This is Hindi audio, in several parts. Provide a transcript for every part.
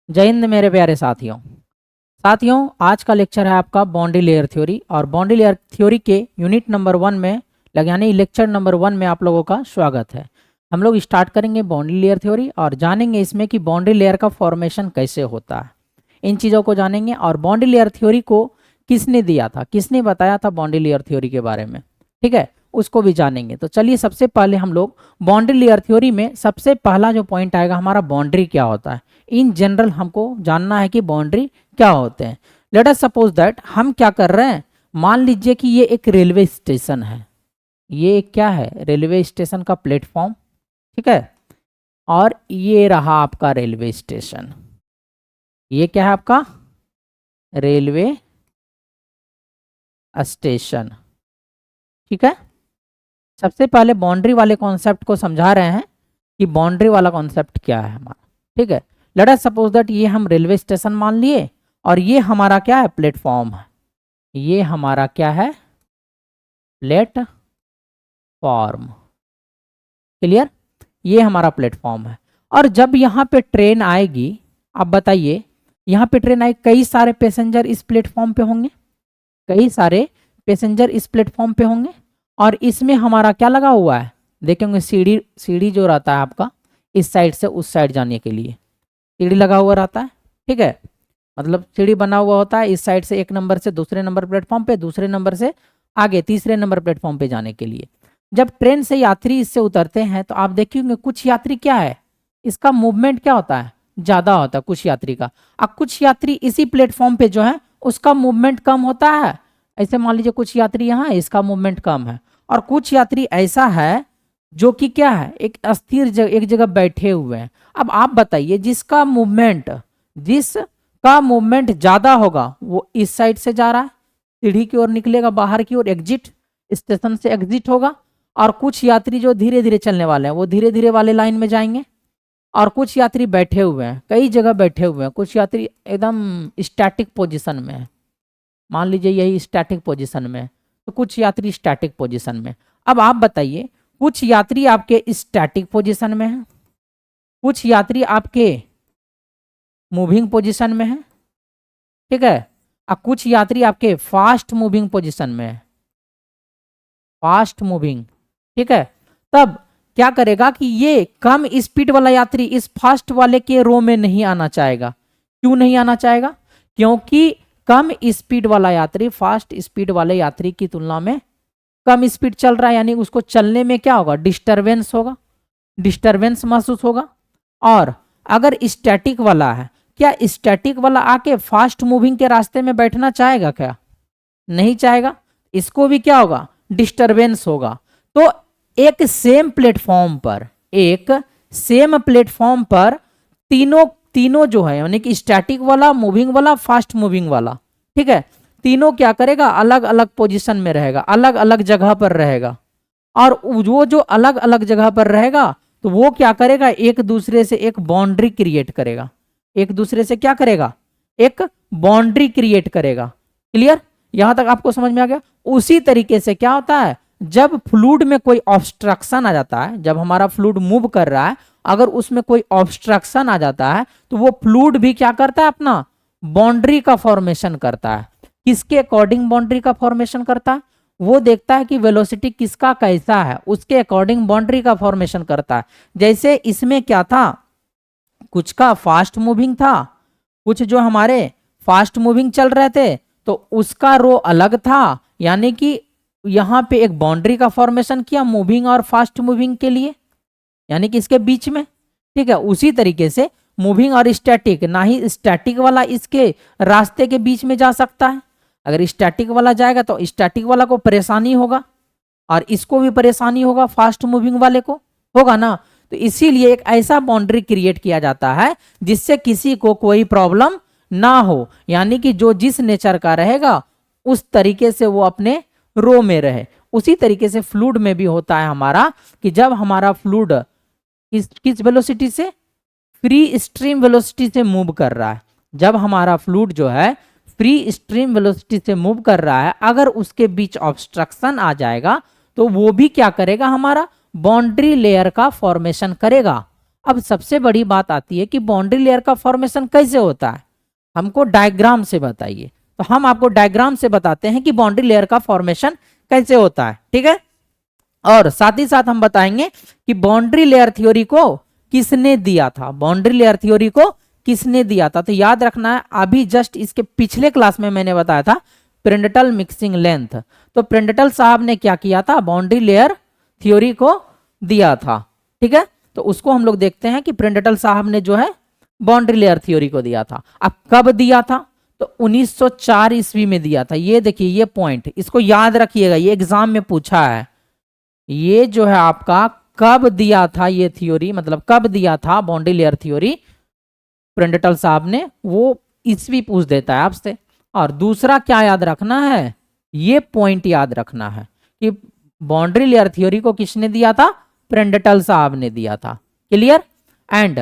जय हिंद मेरे प्यारे साथियों। आज का लेक्चर है आपका बाउंड्री लेयर थ्योरी और बाउंड्री लेयर थ्योरी के यूनिट नंबर 1 में यानी लेक्चर नंबर 1 में आप लोगों का स्वागत है। हम लोग स्टार्ट करेंगे बाउंड्री लेयर थ्योरी और जानेंगे इसमें कि बाउंड्री लेयर का फॉर्मेशन कैसे होता है। इन चीज़ों को जानेंगे और बाउंड्री लेयर थ्योरी को किसने दिया था, किसने बताया था बाउंड्री लेयर थ्योरी के बारे में, ठीक है, उसको भी जानेंगे। तो चलिए सबसे पहले हम लोग बाउंड्री लेयर थ्योरी में सबसे पहला जो पॉइंट आएगा हमारा बाउंड्री क्या होता है। इन जनरल हमको जानना है कि बाउंड्री क्या होते हैं। लेट अस सपोज दैट हम क्या कर रहे हैं, मान लीजिए कि ये एक रेलवे स्टेशन है। ये क्या है, रेलवे स्टेशन का प्लेटफॉर्म, ठीक है। और ये रहा आपका रेलवे स्टेशन। ये क्या है आपका रेलवे स्टेशन, ठीक है। सबसे पहले बाउंड्री वाले कॉन्सेप्ट को समझा रहे हैं कि बाउंड्री वाला कॉन्सेप्ट क्या है हमारा, ठीक है। लेट अस सपोज दैट ये हम रेलवे स्टेशन मान लिए और ये हमारा क्या है, प्लेटफॉर्म है। ये हमारा क्या है, प्लेटफॉर्म, क्लियर। ये हमारा प्लेटफॉर्म है और जब यहाँ पे ट्रेन आएगी, आप बताइए, यहाँ पे ट्रेन आएगी, कई सारे पैसेंजर इस प्लेटफॉर्म पे होंगे, कई सारे पैसेंजर इस प्लेटफॉर्म पे होंगे और इसमें हमारा क्या लगा हुआ है, देखेंगे सीढ़ी, सीढ़ी जो रहता है आपका इस साइड से उस साइड जाने के लिए सीढ़ी लगा हुआ रहता है, ठीक है। मतलब सीढ़ी बना हुआ होता है इस साइड से एक नंबर से दूसरे नंबर प्लेटफॉर्म पे, दूसरे नंबर से आगे तीसरे नंबर प्लेटफॉर्म पे जाने के लिए। जब ट्रेन से यात्री इससे उतरते हैं तो आप देखेंगे कुछ यात्री क्या है, इसका मूवमेंट क्या होता है, ज़्यादा होता है कुछ यात्री का, और कुछ यात्री इसी प्लेटफॉर्म पे जो है उसका मूवमेंट कम होता है। ऐसे मान लीजिए कुछ यात्री यहाँ है, इसका मूवमेंट कम है, और कुछ यात्री ऐसा है जो कि क्या है, एक अस्थिर एक जगह बैठे हुए हैं। अब आप बताइए जिसका मूवमेंट ज़्यादा होगा वो इस साइड से जा रहा है, सीढ़ी की ओर निकलेगा, बाहर की ओर एग्जिट, स्टेशन से एग्जिट होगा। और कुछ यात्री जो धीरे धीरे चलने वाले हैं वो धीरे धीरे वाले लाइन में जाएंगे। और कुछ यात्री बैठे हुए हैं, कई जगह बैठे हुए हैं, कुछ यात्री एकदम स्टैटिक पोजीशन में है, मान लीजिए यही स्टैटिक पोजीशन में है, तो कुछ यात्री स्टैटिक पोजीशन में। अब आप बताइए कुछ यात्री आपके स्टैटिक पोजीशन में है, कुछ यात्री आपके मूविंग पोजीशन में है, ठीक है, और कुछ यात्री आपके फास्ट मूविंग पोजीशन में है, फास्ट मूविंग, ठीक है। तब क्या करेगा कि ये कम स्पीड वाला यात्री इस फास्ट वाले के रो में नहीं आना चाहेगा। क्यों नहीं आना चाहेगा, क्योंकि कम स्पीड वाला यात्री फास्ट स्पीड वाले यात्री की तुलना में कम स्पीड चल रहा है, यानी उसको चलने में क्या होगा, डिस्टरबेंस होगा, डिस्टरबेंस महसूस होगा। और अगर स्टैटिक वाला है, क्या स्टैटिक वाला आके फास्ट मूविंग के रास्ते में बैठना चाहेगा, क्या नहीं चाहेगा, इसको भी क्या होगा, डिस्टरबेंस होगा। तो एक सेम प्लेटफॉर्म पर तीनों जो है, यानी कि स्टैटिक वाला, मूविंग वाला, फास्ट मूविंग वाला, ठीक है, तीनों क्या करेगा, अलग अलग पोजीशन में रहेगा, अलग अलग जगह पर रहेगा। और वो जो अलग अलग जगह पर रहेगा तो वो क्या करेगा, एक दूसरे से एक बाउंड्री क्रिएट करेगा, एक दूसरे से क्या करेगा, एक बाउंड्री क्रिएट करेगा। क्लियर, यहां तक आपको समझ में आ गया। उसी तरीके से क्या होता है, जब फ्लूइड में कोई ऑब्स्ट्रक्शन आ जाता है, जब हमारा फ्लूइड मूव कर रहा है, अगर उसमें कोई ऑब्स्ट्रक्शन आ जाता है तो वो फ्लूइड भी क्या करता है, अपना बाउंड्री का फॉर्मेशन करता है। किसके अकॉर्डिंग बाउंड्री का फॉर्मेशन करता है, वो देखता है कि वेलोसिटी किसका कैसा है, उसके अकॉर्डिंग बाउंड्री का फॉर्मेशन करता है। जैसे इसमें क्या था, कुछ का फास्ट मूविंग था, कुछ जो हमारे फास्ट मूविंग चल रहे थे तो उसका रो अलग था, यानी कि यहाँ पे एक बाउंड्री का फॉर्मेशन किया मूविंग और फास्ट मूविंग के लिए, यानी कि इसके बीच में, ठीक है। उसी तरीके से मूविंग और स्टैटिक, ना ही स्टैटिक वाला इसके रास्ते के बीच में जा सकता है। अगर स्टैटिक वाला जाएगा तो स्टैटिक वाला को परेशानी होगा और इसको भी परेशानी होगा, फास्ट मूविंग वाले को होगा ना। तो इसीलिए एक ऐसा बाउंड्री क्रिएट किया जाता है जिससे किसी को कोई प्रॉब्लम ना हो, यानी कि जो जिस नेचर का रहेगा उस तरीके से वो अपने रो में रहे। उसी तरीके से फ्लूइड में भी होता है हमारा, कि जब हमारा फ्लूइड किस वेलोसिटी से, फ्री स्ट्रीम वेलोसिटी से मूव कर रहा है, जब हमारा फ्लूइड जो है फ्री स्ट्रीम वेलोसिटी से मूव कर रहा है, अगर उसके बीच ऑब्स्ट्रक्शन आ जाएगा तो वो भी क्या करेगा, हमारा बाउंड्री लेयर का फॉर्मेशन करेगा। अब सबसे बड़ी बात आती है कि बाउंड्री लेयर का फॉर्मेशन कैसे होता है, हमको डायग्राम से बताइए। तो हम आपको डायग्राम से बताते हैं कि बाउंड्री लेयर का फॉर्मेशन कैसे होता है, ठीक है। और साथ ही साथ हम बताएंगे कि बाउंड्री लेयर थ्योरी को किसने दिया था, बाउंड्री लेयर थ्योरी को किसने दिया था। तो याद रखना है, अभी जस्ट इसके पिछले क्लास में मैंने बताया था प्रेंडटल मिक्सिंग लेंथ। तो प्रेंडटल साहब ने क्या किया था, बाउंड्री लेयर थ्योरी को दिया था, ठीक है। तो उसको हम लोग देखते हैं कि प्रेंडटल साहब ने जो है बाउंड्री लेयर थ्योरी को दिया था। अब कब दिया था, तो 1904 ईस्वी में दिया था। ये देखिए ये पॉइंट, इसको याद रखिएगा, ये एग्जाम में पूछा है। ये जो है आपका कब दिया था ये थ्योरी, मतलब कब दिया था बाउंड्री लेयर थ्योरी प्रेंडटल साहब ने, वो ईस्वी पूछ देता है आपसे। और दूसरा क्या याद रखना है, ये पॉइंट याद रखना है कि बाउंड्री लेयर थ्योरी को किसने दिया था, प्रेंडटल साहब ने दिया था। क्लियर। एंड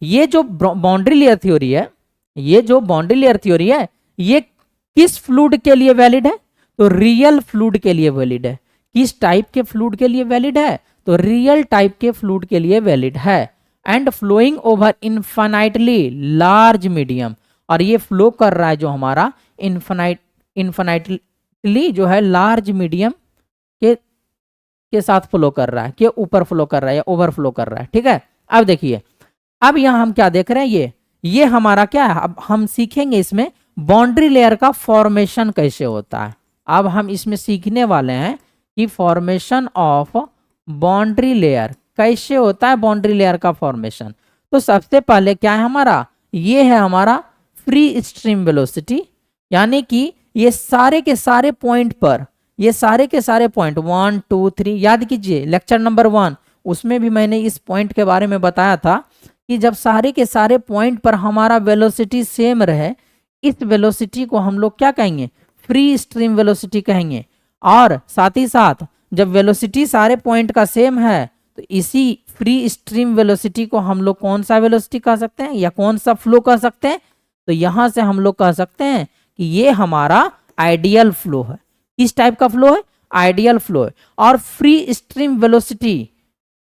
ये जो बाउंड्री लेयर थ्योरी है, ये जो बाउंड्री लेयर थ्योरी है, ये किस फ्लूइड के लिए वैलिड है, तो रियल फ्लूइड के लिए वैलिड है। किस टाइप के फ्लूइड के लिए वैलिड है, तो रियल टाइप के फ्लूइड के लिए वैलिड है। And flowing over infinitely large medium, और ये फ्लो कर रहा है जो हमारा इन्फाइनाइटली जो है लार्ज मीडियम के साथ फ्लो कर रहा है, के ऊपर फ्लो कर रहा है या ओवरफ्लो कर रहा है, ठीक है। अब देखिए, अब यहां हम क्या देख रहे हैं, ये हमारा क्या है, अब हम सीखेंगे इसमें बाउंड्री लेयर का फॉर्मेशन कैसे होता है। अब हम इसमें सीखने वाले हैं कि फॉर्मेशन ऑफ बाउंड्री लेयर कैसे होता है, बाउंड्री लेयर का फॉर्मेशन। तो सबसे पहले क्या है हमारा, ये है हमारा फ्री स्ट्रीम वेलोसिटी, यानी कि ये सारे के सारे पॉइंट पर, ये सारे के सारे पॉइंट 1 2 3 याद कीजिए लेक्चर नंबर 1, उसमें भी मैंने इस पॉइंट के बारे में बताया था कि जब सारे के सारे पॉइंट पर हमारा वेलोसिटी सेम रहे, इस वेलोसिटी को हम लोग क्या कहेंगे, फ्री स्ट्रीम वेलोसिटी कहेंगे। और साथ ही साथ जब वेलोसिटी सारे पॉइंट का सेम है, तो इसी फ्री स्ट्रीम वेलोसिटी को हम लोग कौन सा वेलोसिटी कह सकते हैं, या कौन सा फ्लो कह सकते हैं, तो यहां से हम लोग कह सकते हैं कि ये हमारा आइडियल फ्लो है। किस टाइप का फ्लो है, आइडियल फ्लो है। और फ्री स्ट्रीम वेलोसिटी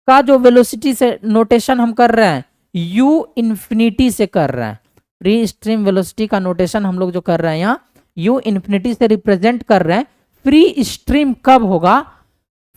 का जो वेलोसिटी से नोटेशन हम कर रहे हैं, u इंफिनिटी से कर रहे हैं। फ्री स्ट्रीम वेलोसिटी का नोटेशन हम लोग जो कर रहे हैं यहाँ u इंफिनिटी से रिप्रेजेंट कर रहे हैं। फ्री स्ट्रीम कब होगा,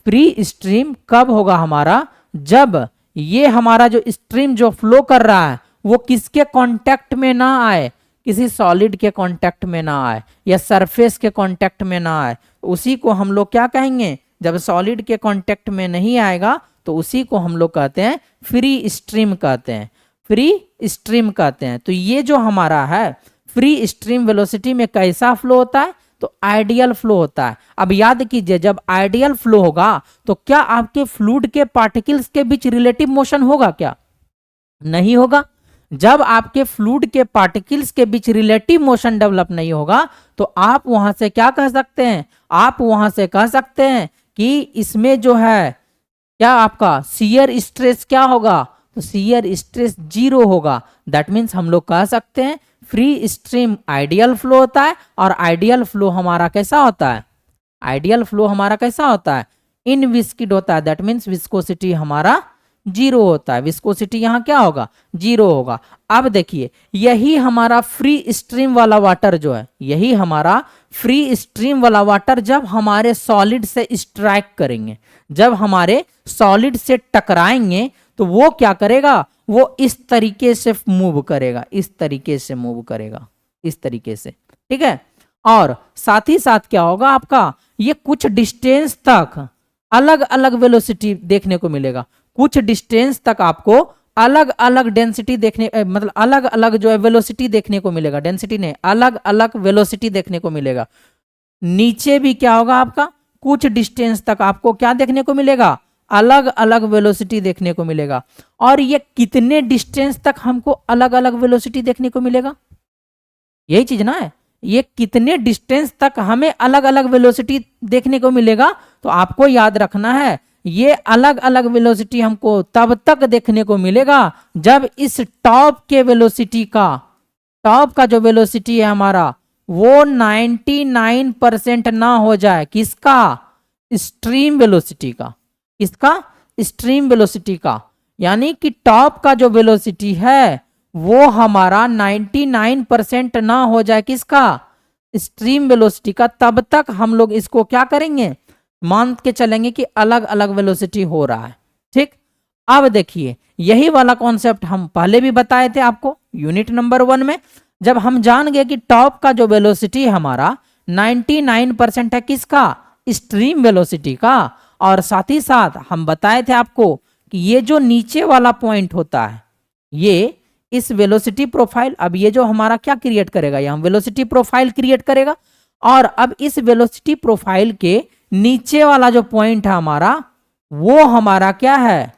फ्री स्ट्रीम कब होगा हमारा, जब ये हमारा जो स्ट्रीम जो फ्लो कर रहा है वो किसके कांटेक्ट में ना आए, किसी सॉलिड के कांटेक्ट में ना आए या सरफेस के कांटेक्ट में ना आए। उसी को हम लोग क्या कहेंगे, जब सॉलिड के कांटेक्ट में नहीं आएगा तो उसी को हम लोग कहते हैं फ्री स्ट्रीम कहते हैं, फ्री स्ट्रीम कहते हैं। तो ये जो हमारा है फ्री स्ट्रीम वेलोसिटी में कैसा फ्लो होता है, तो आइडियल फ्लो होता है। अब याद कीजिए, जब आइडियल फ्लो होगा तो क्या आपके फ्लूइड के पार्टिकल्स के बीच रिलेटिव मोशन होगा, क्या नहीं होगा। जब आपके फ्लूइड के पार्टिकल्स के बीच रिलेटिव मोशन डेवलप नहीं होगा, तो आप वहां से क्या कह सकते हैं, आप वहां से कह सकते हैं कि इसमें जो है क्या आपका शियर स्ट्रेस क्या होगा, तो शियर स्ट्रेस 0 होगा। दैट मीन्स हम लोग कह सकते हैं फ्री स्ट्रीम आइडियल फ्लो होता है। और आइडियल फ्लो हमारा कैसा होता है, आइडियल फ्लो हमारा कैसा होता है, इनविस्किड होता है। दैट मीन्स विस्कोसिटी हमारा 0 होता है, विस्कोसिटी यहाँ क्या होगा, 0 होगा। अब देखिए, यही हमारा फ्री स्ट्रीम वाला वाटर जो है, यही हमारा फ्री स्ट्रीम वाला वाटर जब हमारे सॉलिड से स्ट्राइक करेंगे, जब हमारे सॉलिड से टकराएंगे, तो वो क्या करेगा, वो इस तरीके से मूव करेगा, इस तरीके से मूव करेगा, इस तरीके से, ठीक है। और साथ ही साथ क्या होगा आपका, ये कुछ डिस्टेंस तक अलग अलग वेलोसिटी देखने को मिलेगा, कुछ डिस्टेंस तक आपको अलग अलग डेंसिटी देखने मतलब अलग अलग जो है वेलोसिटी देखने को मिलेगा, डेंसिटी नहीं, अलग अलग वेलोसिटी देखने को मिलेगा। नीचे भी क्या होगा आपका, कुछ डिस्टेंस तक आपको क्या देखने को मिलेगा, अलग अलग वेलोसिटी देखने को मिलेगा। और ये कितने डिस्टेंस तक हमको अलग अलग वेलोसिटी देखने को मिलेगा, यही चीज ना है, ये कितने डिस्टेंस तक हमें अलग अलग वेलोसिटी देखने को मिलेगा। तो आपको याद रखना है, ये अलग अलग वेलोसिटी हमको तब तक देखने को मिलेगा जब इस टॉप के वेलोसिटी का, टॉप का जो वेलोसिटी है हमारा, वो 99% ना हो जाए, किसका, स्ट्रीम वेलोसिटी का, किसका, स्ट्रीम वेलोसिटी का। यानी कि टॉप का जो वेलोसिटी है वो हमारा 99% ना हो जाए किसका, स्ट्रीम वेलोसिटी का, तब तक हम लोग इसको क्या करेंगे, मान के चलेंगे कि अलग अलग वेलोसिटी हो रहा है। ठीक, अब देखिए यही वाला कॉन्सेप्ट हम पहले भी बताए थे आपको यूनिट नंबर 1 में, जब हम जान गए कि टॉप का जो वेलोसिटी हमारा 99% है किसका, स्ट्रीम वेलोसिटी का, और साथ ही साथ हम बताए थे आपको कि ये जो नीचे वाला पॉइंट होता है ये इस वेलोसिटी प्रोफाइल, अब ये जो हमारा क्या क्रिएट करेगा, यहाँ वेलोसिटी प्रोफाइल क्रिएट करेगा, और अब इस वेलोसिटी प्रोफाइल के नीचे वाला जो पॉइंट है हमारा वो हमारा क्या है,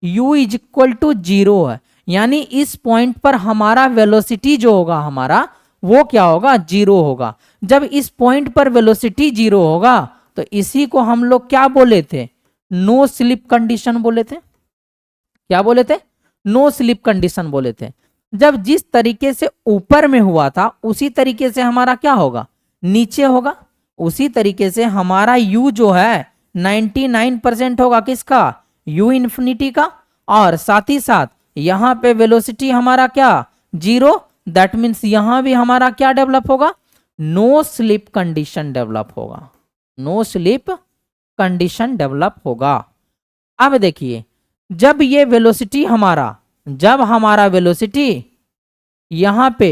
u इज इक्वल टू 0 है। यानी इस पॉइंट पर हमारा वेलोसिटी जो होगा हमारा वो क्या होगा, 0 होगा। जब इस पॉइंट पर वेलोसिटी 0 होगा तो इसी को हम लोग क्या बोले थे, नो स्लिप कंडीशन बोले थे। क्या बोले थे, नो स्लिप कंडीशन बोले थे। जब जिस तरीके से ऊपर में हुआ था उसी तरीके से हमारा क्या होगा, नीचे होगा। उसी तरीके से हमारा u जो है 99% होगा किसका, u इन्फिनिटी का, और साथ ही साथ यहां पे वेलोसिटी हमारा क्या, 0। दैट मीन्स यहां भी हमारा क्या डेवलप होगा, नो स्लिप कंडीशन डेवलप होगा, नो स्लिप कंडीशन डेवलप होगा। अब देखिए जब ये वेलोसिटी हमारा, जब हमारा वेलोसिटी यहां पे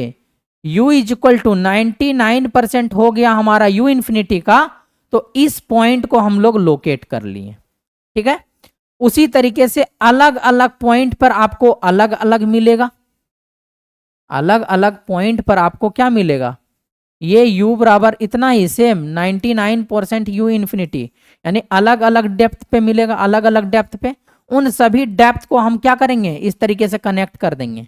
u इज इक्वल टू 99% हो गया हमारा u इन्फिनिटी का, तो इस पॉइंट को हम लोग लोकेट कर लिए। ठीक है, उसी तरीके से अलग अलग पॉइंट पर आपको अलग अलग मिलेगा, अलग अलग पॉइंट पर आपको क्या मिलेगा, ये u बराबर इतना ही सेम 99% u इन्फिनिटी, यानी अलग अलग डेप्थ पे मिलेगा, अलग अलग डेप्थ पे। उन सभी डेप्थ को हम क्या करेंगे, इस तरीके से कनेक्ट कर देंगे।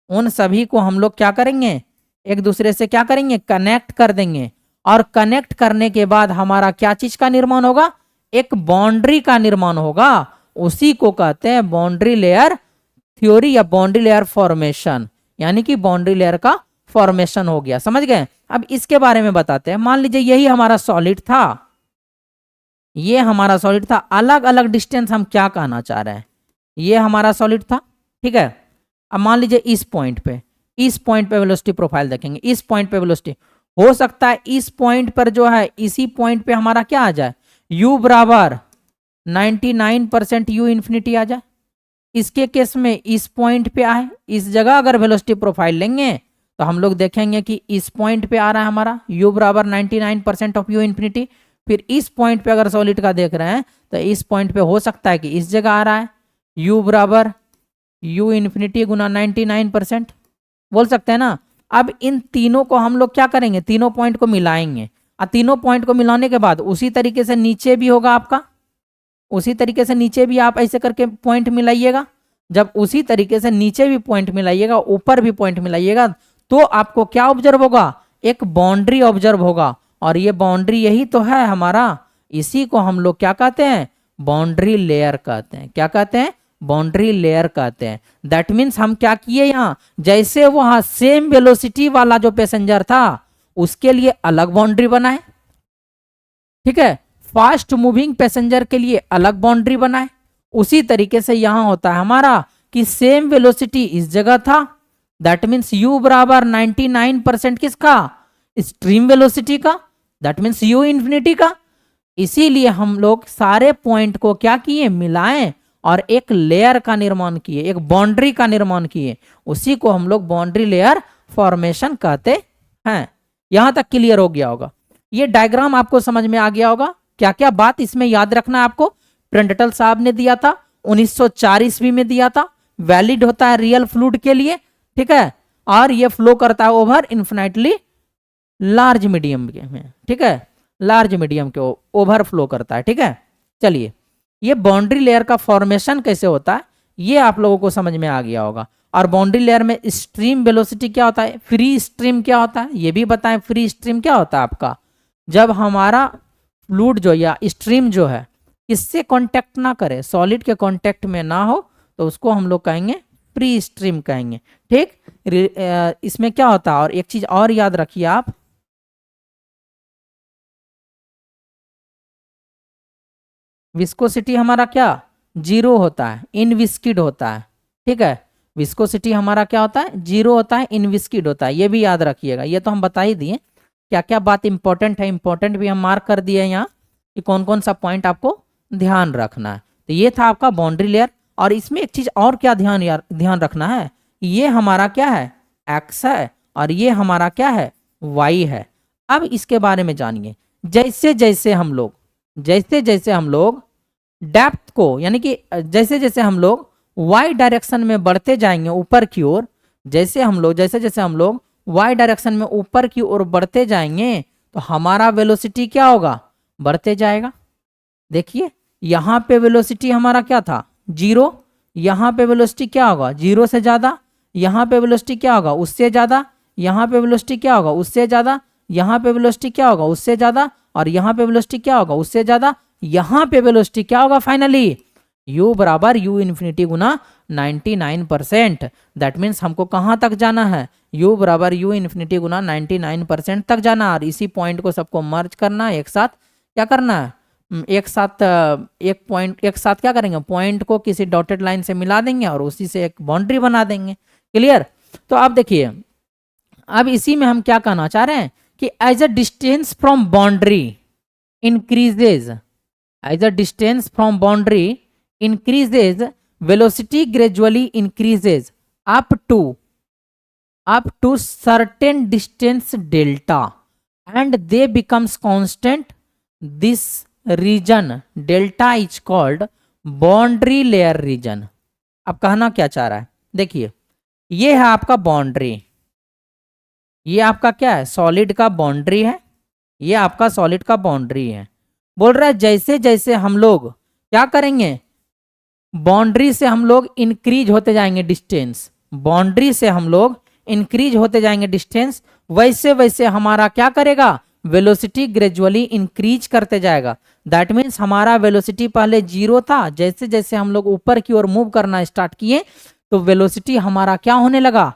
उन सभी को हम लोग क्या करेंगे, एक दूसरे से क्या करेंगे, कनेक्ट कर देंगे। और कनेक्ट करने के बाद हमारा क्या चीज का निर्माण होगा, एक बाउंड्री का निर्माण होगा। उसी को कहते हैं बाउंड्री लेयर थ्योरी या बाउंड्री लेयर फॉर्मेशन, यानी कि बाउंड्री लेयर का फॉर्मेशन हो गया। समझ गए। अब इसके बारे में बताते हैं। मान लीजिए यही हमारा सॉलिड था, ये हमारा सॉलिड था, अलग अलग डिस्टेंस हम क्या कहना चाह रहे हैं, ये हमारा सॉलिड था। ठीक है, अब मान लीजिए इस पॉइंट पे वेलोसिटी प्रोफाइल देखेंगे। इस पॉइंट पे वेलोसिटी हो सकता है इस पॉइंट पर जो है, इसी पॉइंट पे हमारा क्या आ जाए, u बराबर 99% u इन्फिनिटी आ जाए। इसके केस में इस पॉइंट पे आए, इस जगह अगर वेलोसिटी प्रोफाइल लेंगे तो हम लोग देखेंगे कि इस पॉइंट पे आ रहा है हमारा u बराबर 99% ऑफ u इन्फिनिटी। फिर इस पॉइंट पे अगर सॉलिड का देख रहे हैं तो इस पॉइंट पे हो सकता है कि इस जगह आ रहा है u बराबर u इन्फिनिटी गुना 99%, बोल सकते हैं ना। अब इन तीनों को हम लोग क्या करेंगे, तीनों पॉइंट को मिलाएंगे, और तीनों पॉइंट को मिलाने के बाद उसी तरीके से नीचे भी होगा आपका, उसी तरीके से नीचे भी आप ऐसे करके पॉइंट मिलाइएगा। जब उसी तरीके से नीचे भी पॉइंट मिलाइएगा, ऊपर भी पॉइंट मिलाइएगा, तो आपको क्या ऑब्जर्व होगा, एक बाउंड्री ऑब्जर्व होगा। और ये बाउंड्री यही तो है हमारा, इसी को हम लोग क्या कहते हैं, बाउंड्री लेयर कहते हैं। क्या कहते हैं, बाउंड्री लेयर कहते हैं। दैट मीन्स हम क्या किए, यहाँ जैसे वहां सेम वेलोसिटी वाला जो पैसेंजर था उसके लिए अलग बाउंड्री बनाए, ठीक है, फास्ट मूविंग पैसेंजर के लिए अलग बाउंड्री बनाए। उसी तरीके से यहां होता है हमारा कि सेम वेलोसिटी इस जगह था, दैट मीन्स u बराबर 99% किसका, स्ट्रीम वेलोसिटी का, दैट मीन्स u इन्फिनिटी का। इसीलिए हम लोग सारे पॉइंट को क्या किए, मिलाएं और एक लेयर का निर्माण किए, एक बाउंड्री का निर्माण किए। उसी को हम लोग बाउंड्री लेयर फॉर्मेशन कहते हैं। यहां तक क्लियर हो गया होगा। ये डायग्राम आपको समझ में आ गया होगा। क्या क्या बात इसमें याद रखना है आपको, प्रेंडटल साहब ने दिया था 1904 ईस्वी में दिया था, वैलिड होता है रियल फ्लूइड के लिए, ठीक है, और ये फ्लो करता है ओवर इन्फिनाइटली लार्ज मीडियम में, ठीक है, लार्ज मीडियम के ओवर फ्लो करता है। ठीक है, चलिए ये बाउंड्री लेयर का फॉर्मेशन कैसे होता है ये आप लोगों को समझ में आ गया होगा। और बाउंड्री लेयर में स्ट्रीम वेलोसिटी क्या होता है, फ्री स्ट्रीम क्या होता है ये भी बताएं। फ्री स्ट्रीम क्या होता है आपका, जब हमारा फ्लूइड जो या स्ट्रीम जो है इससे कांटेक्ट ना करे, सॉलिड के कांटेक्ट में ना हो, तो उसको हम लोग कहेंगे फ्री स्ट्रीम कहेंगे। ठीक, इसमें क्या होता है, और एक चीज और याद रखिए आप, विस्कोसिटी हमारा क्या जीरो होता है, इनविस्किड होता है, ठीक है। विस्कोसिटी हमारा क्या होता है, जीरो होता है, इनविस्किड होता है, ये भी याद रखिएगा। ये तो हम बता ही दिए क्या क्या बात इंपॉर्टेंट है, इंपॉर्टेंट भी हम मार्क कर दिए यहाँ कि कौन कौन सा पॉइंट आपको ध्यान रखना है। तो ये था आपका बाउंड्री लेयर। और इसमें एक चीज और क्या ध्यान रखना है, ये हमारा क्या है, एक्स है, और ये हमारा क्या है, वाई है। अब इसके बारे में जानिए। जैसे जैसे हम लोग डेप्थ को, यानी कि जैसे जैसे हम लोग वाई डायरेक्शन में बढ़ते जाएंगे ऊपर की ओर, जैसे जैसे हम लोग वाई डायरेक्शन में ऊपर की ओर बढ़ते जाएंगे तो हमारा वेलोसिटी क्या होगा, बढ़ते जाएगा। देखिए यहाँ पे वेलोसिटी हमारा क्या था, जीरो, यहाँ पे वेलोसिटी क्या होगा, जीरो से ज्यादा, यहाँ पे वेलोसिटी क्या होगा, उससे ज्यादा, यहाँ पे वेलोसिटी क्या होगा, उससे ज्यादा, यहाँ पे वेलोसिटी क्या होगा, उससे ज्यादा, और यहाँ पे वेलोसिटी क्या होगा, उससे ज्यादा, यहाँ पे वेलोसिटी क्या होगा, फाइनली u बराबर u infinity Guna 99%। That means हमको कहाँ तक जाना है, u बराबर u इन्फिनिटी गुना 99% तक जाना। और इसी पॉइंट को सबको मर्ज करना है, एक साथ क्या करना है, एक साथ क्या करेंगे, पॉइंट को किसी डॉटेड लाइन से मिला देंगे और उसी से एक बाउंड्री बना देंगे। क्लियर। तो अब देखिए, अब इसी में हम क्या कहना चाह रहे हैं कि as a distance from boundary increases, as a distance from boundary increases, velocity gradually increases up to certain distance delta and they becomes constant. This region delta is called boundary layer region। अब कहना क्या चाह रहा है, देखिए ये है आपका बाउंड्री, ये आपका क्या है, सॉलिड का बाउंड्री है, ये आपका सॉलिड का बाउंड्री है। बोल रहा है जैसे जैसे हम लोग क्या करेंगे, बाउंड्री से हम लोग इंक्रीज होते जाएंगे डिस्टेंस, बाउंड्री से हम लोग इंक्रीज होते जाएंगे डिस्टेंस, वैसे वैसे हमारा क्या करेगा, वेलोसिटी ग्रेजुअली इंक्रीज करते जाएगा। दैट मीन्स हमारा वेलोसिटी पहले जीरो था, जैसे जैसे हम लोग ऊपर की ओर मूव करना स्टार्ट किए तो वेलोसिटी हमारा क्या होने लगा,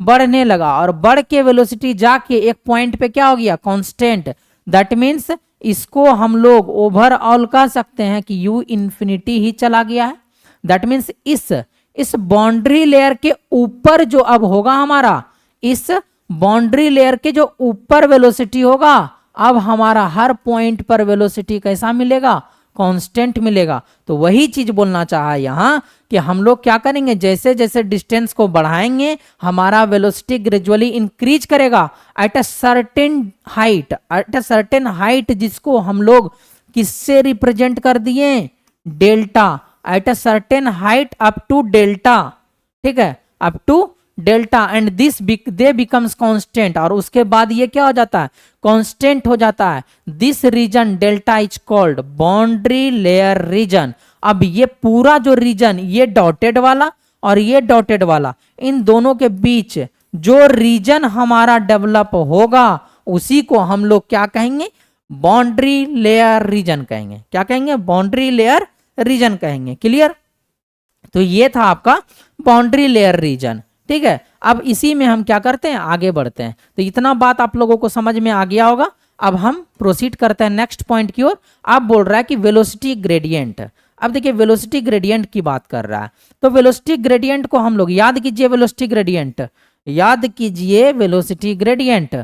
बढ़ने लगा, और बढ़ के वेलोसिटी जाके एक पॉइंट पे क्या हो गया, कांस्टेंट। दैट मीन्स इसको हम लोग ओवरऑल कह सकते हैं कि u इन्फिनिटी ही चला गया है। दैट मीन्स इस बाउंड्री लेयर के ऊपर जो अब होगा हमारा, इस बाउंड्री लेयर के जो ऊपर वेलोसिटी होगा, अब हमारा हर पॉइंट पर वेलोसिटी कैसा मिलेगा, कांस्टेंट मिलेगा। तो वही चीज बोलना चाहा यहां कि हम लोग क्या करेंगे, जैसे जैसे डिस्टेंस को बढ़ाएंगे हमारा वेलोसिटी ग्रेजुअली इंक्रीज करेगा एट अ सर्टेन हाइट, जिसको हम लोग किससे रिप्रेजेंट कर दिए, delta, at a certain height up to delta, ठीक है, up to delta, and this they becomes constant, और उसके बाद ये क्या हो जाता है, कांस्टेंट हो जाता है। This region delta is called boundary layer region. अब ये पूरा जो रीजन, ये डॉटेड वाला और ये डॉटेड वाला, इन दोनों के बीच जो रीजन हमारा डेवलप होगा उसी को हम लोग क्या कहेंगे, बाउंड्री लेयर रीजन कहेंगे। क्या कहेंगे, बाउंड्री लेयर रीजन कहेंगे। क्लियर। तो ये था आपका बाउंड्री लेयर रीजन, ठीक है। अब इसी में हम क्या करते हैं, आगे बढ़ते हैं। तो इतना बात आप लोगों को समझ में आ गया होगा। अब हम प्रोसीड करते हैं नेक्स्ट पॉइंट की ओर। आप बोल रहा है कि वेलोसिटी ग्रेडियंट। अब देखिए वेलोसिटी ग्रेडियंट की बात कर रहा है, तो वेलोसिटी ग्रेडियंट को हम लोग याद कीजिए, वेलोसिटी ग्रेडियंट याद कीजिए, वेलोसिटी ग्रेडियंट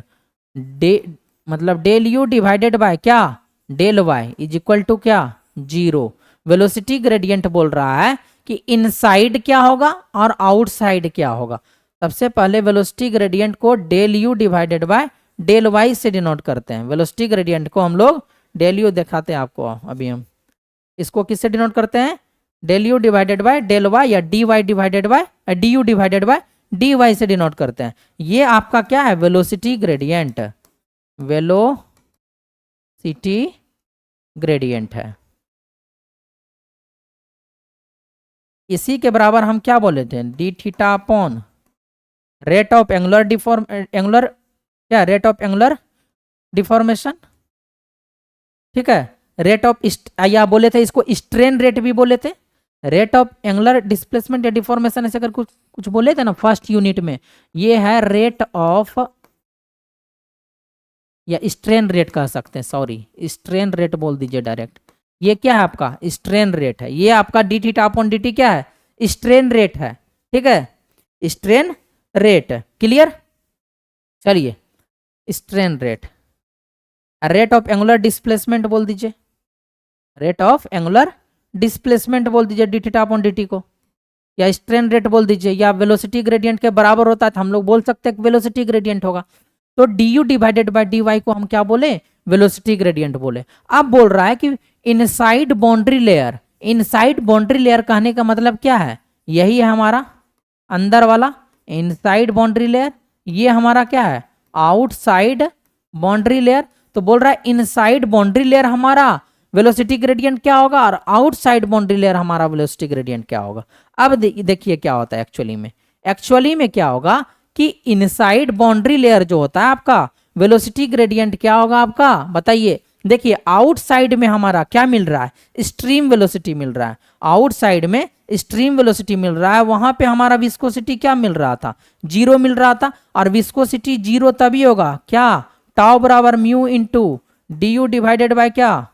मतलब डेल यू डिवाइडेड बाय क्या, del y is equal to क्या, जीरो। वेलोसिटी ग्रेडियंट बोल रहा है कि इनसाइड क्या होगा और आउटसाइड क्या होगा। सबसे पहले वेलोसिटी ग्रेडियंट को del u divided by del y से डिनोट करते हैं। वेलोसिटी ग्रेडियंट को हम लोग डेल यू दिखाते हैं आपको, अभी हम इसको किससे डिनोट करते हैं, del u divided by del y या d y divided by d u divided by d y से डिनोट करते हैं। ये आपका क्या है, वेलोसिटी ग्रेडियंट, वेलोसिटी ग्रेडियंट है। इसी के बराबर हम क्या बोले थे, D theta upon rate of angular rate of angular deformation, ठीक है, रेट ऑफ या बोले थे इसको स्ट्रेन रेट भी बोले थे, रेट ऑफ एंगुलर डिस्प्लेसमेंट या डिफॉर्मेशन ऐसे कर कुछ बोले थे ना फर्स्ट यूनिट में। ये है रेट ऑफ, या स्ट्रेन रेट कह सकते हैं, सॉरी स्ट्रेन रेट बोल दीजिए डायरेक्ट, ये क्या है आपका स्ट्रेन रेट है, ये आपका D theta upon D T क्या है स्ट्रेन रेट है, ठीक है, स्ट्रेन रेट। क्लियर, चलिए strain rate, rate of angular displacement बोल दीजिए, रेट ऑफ एंगुलर डिस्प्लेसमेंट बोल दीजिए D theta upon D T को, या स्ट्रेन रेट बोल दीजिए, या वेलोसिटी ग्रेडियंट के बराबर होता है तो हम लोग बोल सकते हैं वेलोसिटी ग्रेडियंट होगा। तो d u divided by d y को हम क्या बोले वेलोसिटी ग्रेडियंट बोले। अब बोल रहा है कि inside boundary layer, inside boundary layer कहने का मतलब क्या है, यही है हमारा अंदर वाला इनसाइड बाउंड्री लेयर, ये हमारा क्या है आउटसाइड बाउंड्री लेयर। तो बोल रहा है इनसाइड बाउंड्री लेयर हमारा वेलोसिटी ग्रेडियंट क्या होगा और आउटसाइड बाउंड्री लेयर हमारा वेलोसिटी ग्रेडियंट क्या होगा। अब देखिए क्या होता है एक्चुअली में क्या होगा कि इनसाइड बाउंड्री लेयर जो होता है आपका वेलोसिटी ग्रेडियंट क्या होगा आपका बताइए। देखिए आउटसाइड में हमारा क्या मिल रहा है स्ट्रीम वेलोसिटी मिल रहा है, आउटसाइड में स्ट्रीम वेलोसिटी मिल रहा है, वहां पे हमारा विस्कोसिटी क्या मिल रहा था जीरो मिल रहा था। और विस्कोसिटी जीरो तभी होगा क्या टाउ बराबर mu into D u divided by क्या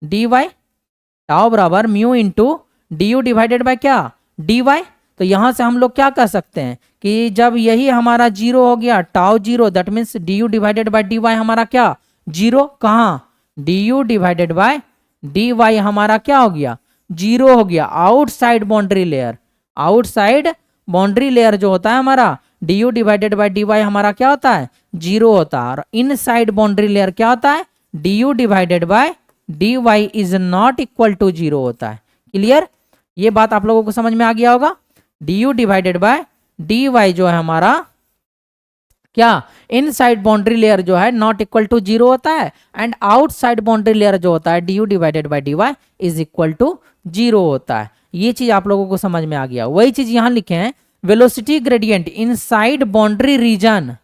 डी वाई, टाउ बराबर mu into D u divided by क्या डी वाई। तो यहां से हम लोग क्या कह सकते हैं कि जब यही हमारा जीरो हो गया tau zero, that means d u divided by d y हमारा क्या जीरो, कहाँ d u divided by d y हमारा क्या हो गया जीरो हो गया। Outside boundary layer, outside boundary layer जो होता है हमारा d u divided by d y हमारा क्या होता है जीरो होता है, और इनसाइड बाउंड्री लेयर क्या होता है d u divided by d y is not equal to zero होता है। क्लियर, ये बात आप लोगों को समझ में आ गया होगा। D u divided by d y जो है हमारा क्या इनसाइड बाउंड्री लेयर जो है नॉट इक्वल टू जीरो होता है, एंड आउटसाइड बाउंड्री लेयर जो होता है d u divided by d y is equal to zero होता है। ये चीज आप लोगों को समझ में आ गया। वही चीज यहां लिखे हैं velocity gradient inside boundary region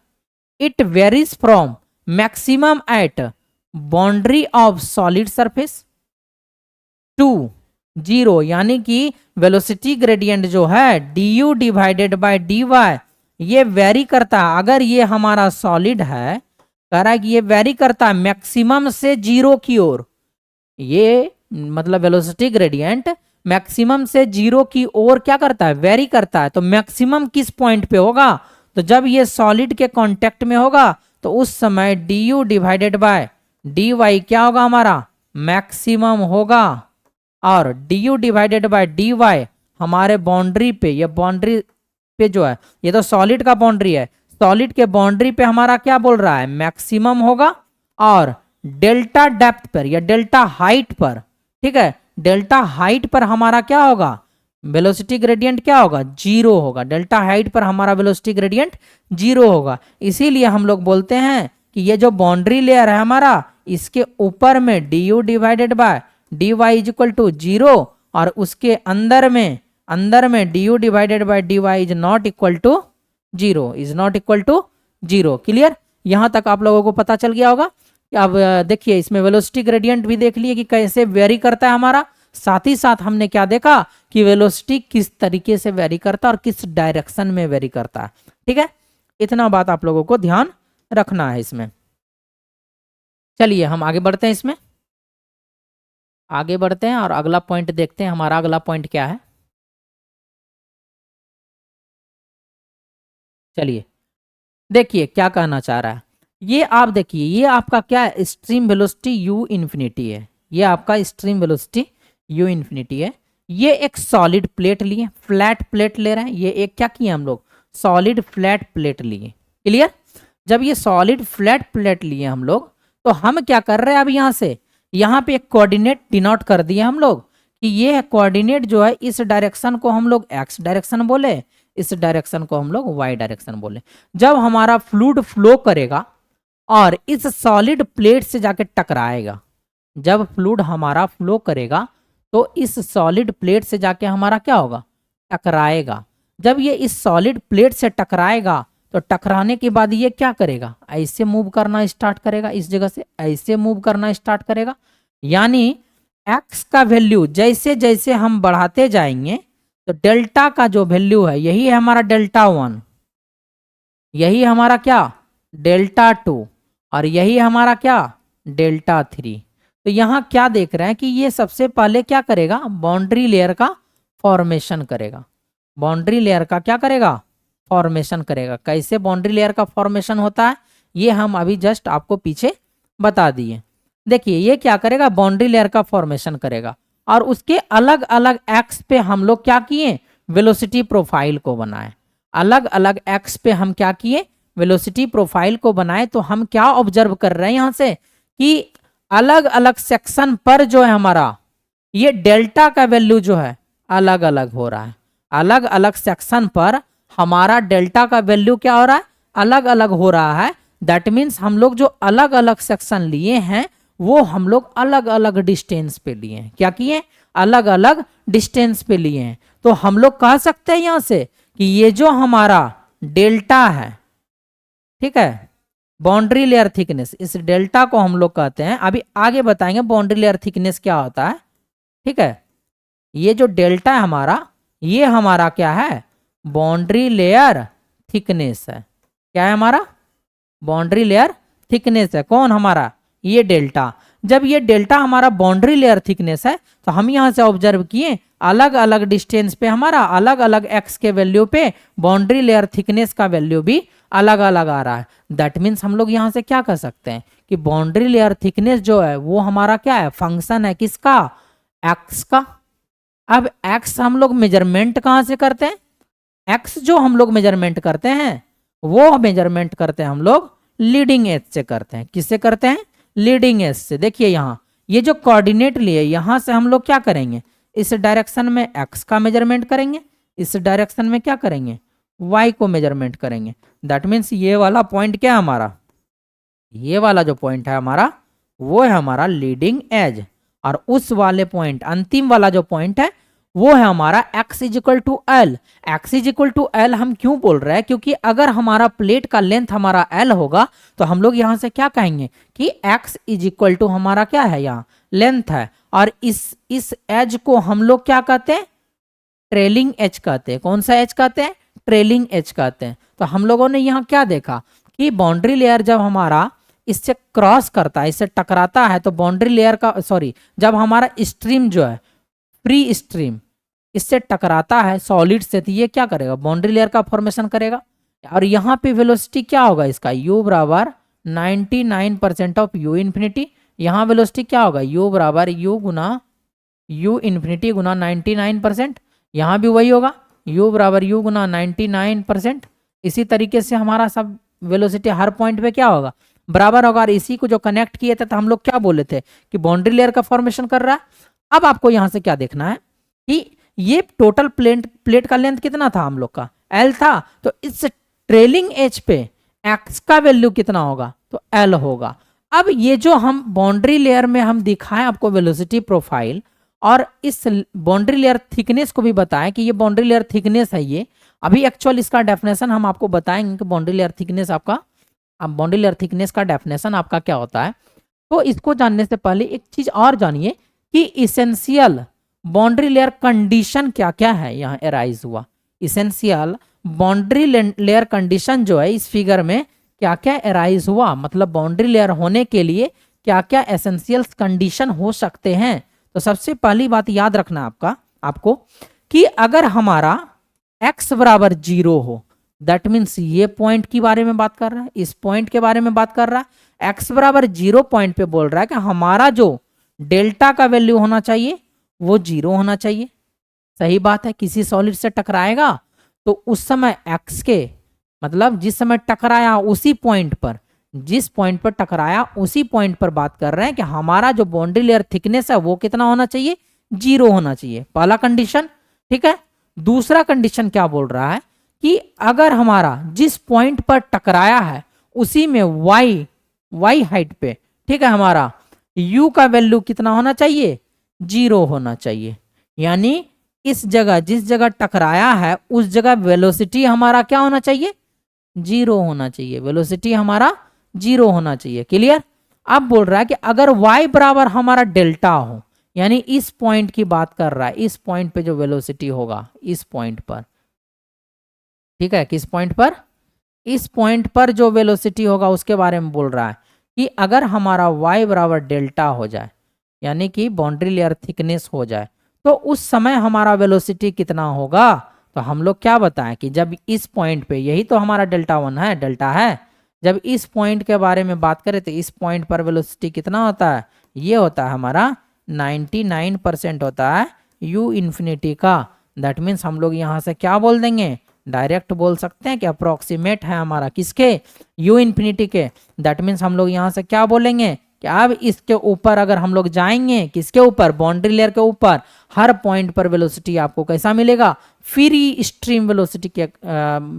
it varies from maximum at boundary of solid surface to zero, यानी कि वेलोसिटी ग्रेडियंट जो है d u divided by d y ये वेरी करता है। अगर ये हमारा सॉलिड है कह रहा है कि ये वेरी करता है मैक्सिमम से जीरो की ओर, ये मतलब वेलोसिटी ग्रेडियंट मैक्सिमम से जीरो की ओर क्या करता है वेरी करता है। तो मैक्सिमम किस पॉइंट पे होगा, तो जब ये सॉलिड के कांटेक्ट में होगा तो उस समय d u divided by d y क्या होगा हमारा मैक्सिमम होगा, और d u divided by d y हमारे बाउंड्री पे, ये बाउंड्री पे जो है ये तो सॉलिड का बाउंड्री है, सॉलिड के बाउंड्री पे हमारा क्या बोल रहा है मैक्सिमम होगा, और डेल्टा डेप्थ पर या डेल्टा हाइट पर, ठीक है डेल्टा हाइट पर हमारा क्या होगा वेलोसिटी ग्रेडियंट क्या होगा जीरो होगा, डेल्टा हाइट पर हमारा वेलोसिटी ग्रेडियंट जीरो होगा। इसीलिए हम लोग बोलते हैं कि ये जो बाउंड्री लेयर है हमारा इसके ऊपर में d u divided by d y is equal to zero, और उसके अंदर में d u divided by d y is not equal to zero, is not equal to zero. Clear, यहां तक आप लोगों को पता चल गया होगा। अब देखिए इसमें वेलोसिटी ग्रेडियंट भी देख लिए कि कैसे वेरी करता है हमारा, साथ ही साथ हमने क्या देखा कि वेलोसिटी किस तरीके से वेरी करता है और किस डायरेक्शन में वेरी करता है। ठीक है, इतना बात आप लोगों को ध्यान रखना है इसमें। चलिए हम आगे बढ़ते हैं, इसमें आगे बढ़ते हैं और अगला पॉइंट देखते हैं। हमारा अगला पॉइंट क्या है, चलिए देखिए क्या कहना चाह रहा है। ये आप देखिए ये आपका क्या है स्ट्रीम वेलोसिटी यू इन्फिनिटी है, ये आपका स्ट्रीम वेलोसिटी यू इन्फिनिटी है। ये एक सॉलिड प्लेट लिए, फ्लैट प्लेट ले रहे हैं, ये एक क्या किए हम लोग सॉलिड फ्लैट प्लेट लिए। क्लियर, जब ये सॉलिड फ्लैट प्लेट लिए हम लोग तो हम क्या कर रहे हैं अब यहाँ पे एक कोऑर्डिनेट डिनोट कर दिए हम लोग कि ये कोऑर्डिनेट जो है इस डायरेक्शन को हम लोग एक्स डायरेक्शन बोले, इस डायरेक्शन को हम लोग वाई डायरेक्शन बोले। जब हमारा फ्लूइड फ्लो करेगा और इस सॉलिड प्लेट से जाके टकराएगा, जब फ्लूइड हमारा फ्लो करेगा तो इस सॉलिड प्लेट से जाके हमारा क्या होगा टकराएगा। जब ये इस सॉलिड प्लेट से टकराएगा तो टकराने के बाद ये क्या करेगा ऐसे मूव करना स्टार्ट करेगा, इस जगह से ऐसे मूव करना स्टार्ट करेगा। यानी एक्स का वैल्यू जैसे जैसे हम बढ़ाते जाएंगे तो डेल्टा का जो वैल्यू है यही है हमारा डेल्टा 1, यही हमारा क्या डेल्टा 2, और यही हमारा क्या डेल्टा 3। तो यहाँ क्या देख रहे हैं कि ये सबसे पहले क्या करेगा, बाउंड्री लेयर का फॉर्मेशन करेगा। बाउंड्री लेयर का क्या करेगा, फॉर्मेशन करेगा। कैसे बाउंड्री लेयर का फॉर्मेशन होता है ये हम अभी जस्ट आपको पीछे बता दिए। देखिए ये क्या करेगा, बाउंड्री लेयर का फॉर्मेशन करेगा और उसके अलग अलग एक्स पे हम लोग क्या किए, वेलोसिटी प्रोफाइल को बनाए। अलग अलग एक्स पे हम क्या किए, वेलोसिटी प्रोफाइल को बनाए। तो हम क्या ऑब्जर्व कर रहे हैं यहाँ से कि अलग अलग सेक्शन पर जो है हमारा ये डेल्टा का वैल्यू जो है अलग अलग हो रहा है। अलग अलग सेक्शन पर हमारा डेल्टा का वैल्यू क्या हो रहा है, अलग अलग हो रहा है। दैट मीन्स हम लोग जो अलग अलग सेक्शन लिए हैं वो हम लोग अलग अलग डिस्टेंस पे लिए हैं। क्या किए, अलग अलग डिस्टेंस पे लिए हैं। तो हम लोग कह सकते हैं यहां से कि ये जो हमारा डेल्टा है, ठीक है, बाउंड्री लेयर थिकनेस, इस डेल्टा को हम लोग कहते हैं, अभी आगे बताएंगे बाउंड्री लेयर थिकनेस क्या होता है। ठीक है, ये जो डेल्टा है हमारा, ये हमारा क्या है, बाउंड्री लेयर थिकनेस है। क्या है हमारा, बाउंड्री लेयर थिकनेस है। कौन, हमारा ये डेल्टा। जब ये डेल्टा हमारा बाउंड्री लेयर थिकनेस है तो हम यहां से ऑब्जर्व किए अलग अलग डिस्टेंस पे हमारा अलग अलग एक्स के वैल्यू पे बाउंड्री लेयर थिकनेस का वैल्यू भी अलग अलग आ रहा है। दैट मीन्स हम लोग यहां से क्या कर सकते हैं कि बाउंड्री लेयर थिकनेस जो है वो हमारा क्या है, फंक्शन है किसका, एक्स का। अब एक्स हम लोग मेजरमेंट कहां से करते हैं, एक्स जो हम लोग मेजरमेंट करते हैं वो मेजरमेंट करते हैं हम लोग लीडिंग एज से करते हैं। किससे करते हैं, लीडिंग एज से। देखिए यहाँ ये जो कोऑर्डिनेट लिए यहां से हम लोग क्या करेंगे, इस डायरेक्शन में एक्स का मेजरमेंट करेंगे, इस डायरेक्शन में क्या करेंगे, वाई को मेजरमेंट करेंगे। दैट मीन्स ये वाला पॉइंट क्या है हमारा, ये वाला जो पॉइंट है हमारा वो है हमारा लीडिंग एज। और उस वाले पॉइंट, अंतिम वाला जो पॉइंट है वो है हमारा x is equal to L. X is equal to L हम क्यों बोल रहे हैं, क्योंकि अगर हमारा प्लेट का लेंथ हमारा एल होगा तो हम लोग यहां से क्या कहेंगे कि x इज इक्वल टू हमारा क्या है, यहाँ लेंथ है। और इस एज को हम लोग क्या कहते हैं, ट्रेलिंग एज कहते हैं। कौन सा एज कहते हैं, ट्रेलिंग एज कहते हैं। तो हम लोगों ने यहाँ क्या देखा कि बाउंड्री लेयर जब हमारा इससे क्रॉस करता है, इससे टकराता है, तो बाउंड्री लेयर का जब हमारा स्ट्रीम जो है, फ्री स्ट्रीम इससे टकराता है सॉलिड से, तो ये क्या करेगा, बाउंड्री लेयर का फॉर्मेशन करेगा। और यहाँ पे वेलोसिटी क्या होगा इसका, u बराबर 99% ऑफ u इन्फिनिटी। यहाँ वेलोसिटी क्या होगा, u बराबर u गुना u इन्फिनिटी गुना 99%। यहाँ भी वही होगा, u बराबर u गुना 99%। इसी तरीके से हमारा सब वेलोसिटी हर पॉइंट पे क्या होगा, बराबर होगा। और इसी को जो कनेक्ट किए थे तो हम लोग क्या बोले थे कि बाउंड्री लेयर का फॉर्मेशन कर रहा है। अब आपको यहां से क्या देखना है कि ये टोटल प्लेट का लेंथ कितना था हम लोग का, एल था। तो इस ट्रेलिंग एज पे एक्स का वैल्यू कितना होगा, तो एल होगा। अब ये जो हम बाउंड्री लेयर में हम दिखाएं आपको वेलोसिटी प्रोफाइल, और इस बाउंड्री लेयर थिकनेस को भी बताएं कि ये बाउंड्री लेयर थिकनेस है। ये अभी एक्चुअल इसका डेफिनेशन हम आपको बताएंगे कि बाउंड्री लेयर थिकनेस आपका, अब बाउंड्री लेयर थिकनेस का डेफिनेशन आपका क्या होता है। तो इसको जानने से पहले एक चीज और जानिए कि इसेंशियल बाउंड्री लेयर कंडीशन क्या क्या है यहाँ एराइज हुआ। इसेंशियल बाउंड्री लेयर कंडीशन जो है इस फिगर में क्या क्या एराइज हुआ, मतलब बाउंड्री लेयर होने के लिए क्या क्या एसेंशियल कंडीशन हो सकते हैं। तो सबसे पहली बात याद रखना आपको कि अगर हमारा x बराबर 0 हो, दैट मीन्स ये पॉइंट के बारे में बात कर रहा है, इस पॉइंट के बारे में बात कर रहा है। x बराबर 0 पॉइंट पे बोल रहा है कि हमारा जो डेल्टा का वैल्यू होना चाहिए वो 0 होना चाहिए। सही बात है, किसी सॉलिड से टकराएगा तो उस समय x के, मतलब जिस समय टकराया उसी पॉइंट पर, जिस पॉइंट पर टकराया उसी पॉइंट पर बात कर रहे हैं कि हमारा जो बाउंड्री लेयर थिकनेस है वो कितना होना चाहिए, 0 होना चाहिए। पहला कंडीशन, ठीक है। दूसरा कंडीशन क्या बोल रहा है कि अगर हमारा जिस पॉइंट पर टकराया है उसी में y हाइट पे, ठीक है, हमारा u का वैल्यू कितना होना चाहिए, 0 होना चाहिए। यानी इस जगह, जिस जगह टकराया है उस जगह वेलोसिटी हमारा क्या होना चाहिए, 0 होना चाहिए। वेलोसिटी हमारा 0 होना चाहिए। क्लियर। अब बोल रहा है कि अगर y बराबर हमारा डेल्टा हो, यानी इस पॉइंट की बात कर रहा है, इस पॉइंट पे जो वेलोसिटी होगा, इस पॉइंट पर, ठीक है, किस पॉइंट पर, इस पॉइंट पर जो वेलोसिटी होगा उसके बारे में बोल रहा है कि अगर हमारा y बराबर डेल्टा हो जाए, यानी कि बाउंड्री लेयर थिकनेस हो जाए, तो उस समय हमारा वेलोसिटी कितना होगा। तो हम लोग क्या बताएं कि जब इस पॉइंट पे, यही तो हमारा डेल्टा वन है, डेल्टा है, जब इस पॉइंट के बारे में बात करें तो इस पॉइंट पर वेलोसिटी कितना होता है, ये होता है हमारा 99% होता है u इन्फिनिटी का। दैट मीन्स हम लोग यहाँ से क्या बोल देंगे, डायरेक्ट बोल सकते हैं कि अप्रोक्सीमेट है हमारा किसके, u इन्फिनिटी के। दैट मीन्स हम लोग यहाँ से क्या बोलेंगे कि अब इसके ऊपर अगर हम लोग जाएंगे, किसके ऊपर, बाउंड्री लेयर के ऊपर, हर पॉइंट पर वेलोसिटी आपको कैसा मिलेगा, फ्री स्ट्रीम वेलोसिटी के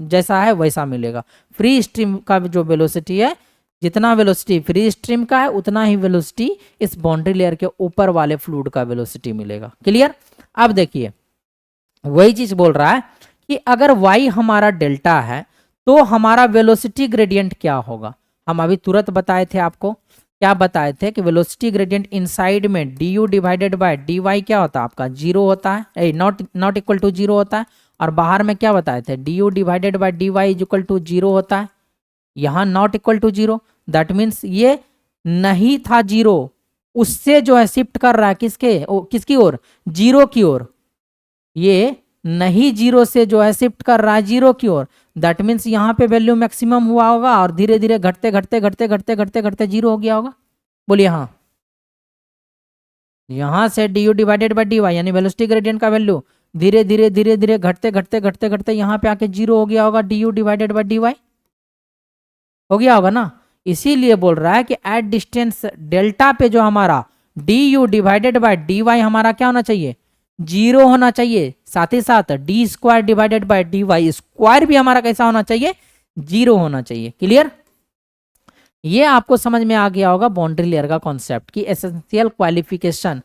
जैसा है वैसा मिलेगा। फ्री स्ट्रीम का जो वेलोसिटी है, जितना वेलोसिटी फ्री स्ट्रीम का है उतना ही वेलोसिटी इस बाउंड्री लेयर के ऊपर वाले फ्लूइड का वेलोसिटी मिलेगा। क्लियर। अब देखिए वही चीज बोल रहा है कि अगर y हमारा डेल्टा है तो हमारा वेलोसिटी ग्रेडियंट क्या होगा। हम अभी तुरंत बताए थे आपको, क्या बताए थे कि वेलोसिटी ग्रेडियंट इनसाइड में du डिवाइडेड बाय dy क्या होता है आपका, जीरो होता है, नॉट इक्वल टू जीरो होता है। और बाहर में क्या बताए थे, du divided by dy is equal to zero होता है। यहाँ not equal to zero, that means ये नहीं था जीरो, उससे जो है शिफ्ट कर रहा है किसकी ओर, जीरो की ओर। ये नहीं जीरो से जो है शिफ्ट कर रहा है जीरो की ओर। दैट मीन्स यहाँ पे वैल्यू मैक्सिमम हुआ होगा और धीरे धीरे घटते घटते घटते घटते घटते घटते जीरो हो गया होगा। बोलिए हाँ। यहाँ से du डिवाइडेड बाई dy यानी वेलोसिटी ग्रेडियंट का वैल्यू धीरे धीरे धीरे धीरे घटते घटते घटते घटते यहाँ पे आके जीरो हो गया होगा, du डिवाइडेड बाई dy हो गया होगा ना। इसीलिए बोल रहा है कि एट डिस्टेंस डेल्टा पे जो हमारा du डिवाइडेड बाई dy हमारा क्या होना चाहिए, जीरो होना चाहिए। साथ ही साथ d square divided by d y square भी हमारा कैसा होना चाहिए, जीरो होना चाहिए। क्लियर। ये आपको समझ में आ गया होगा बाउंड्री लेयर का कॉन्सेप्ट की एसेंशियल क्वालिफिकेशन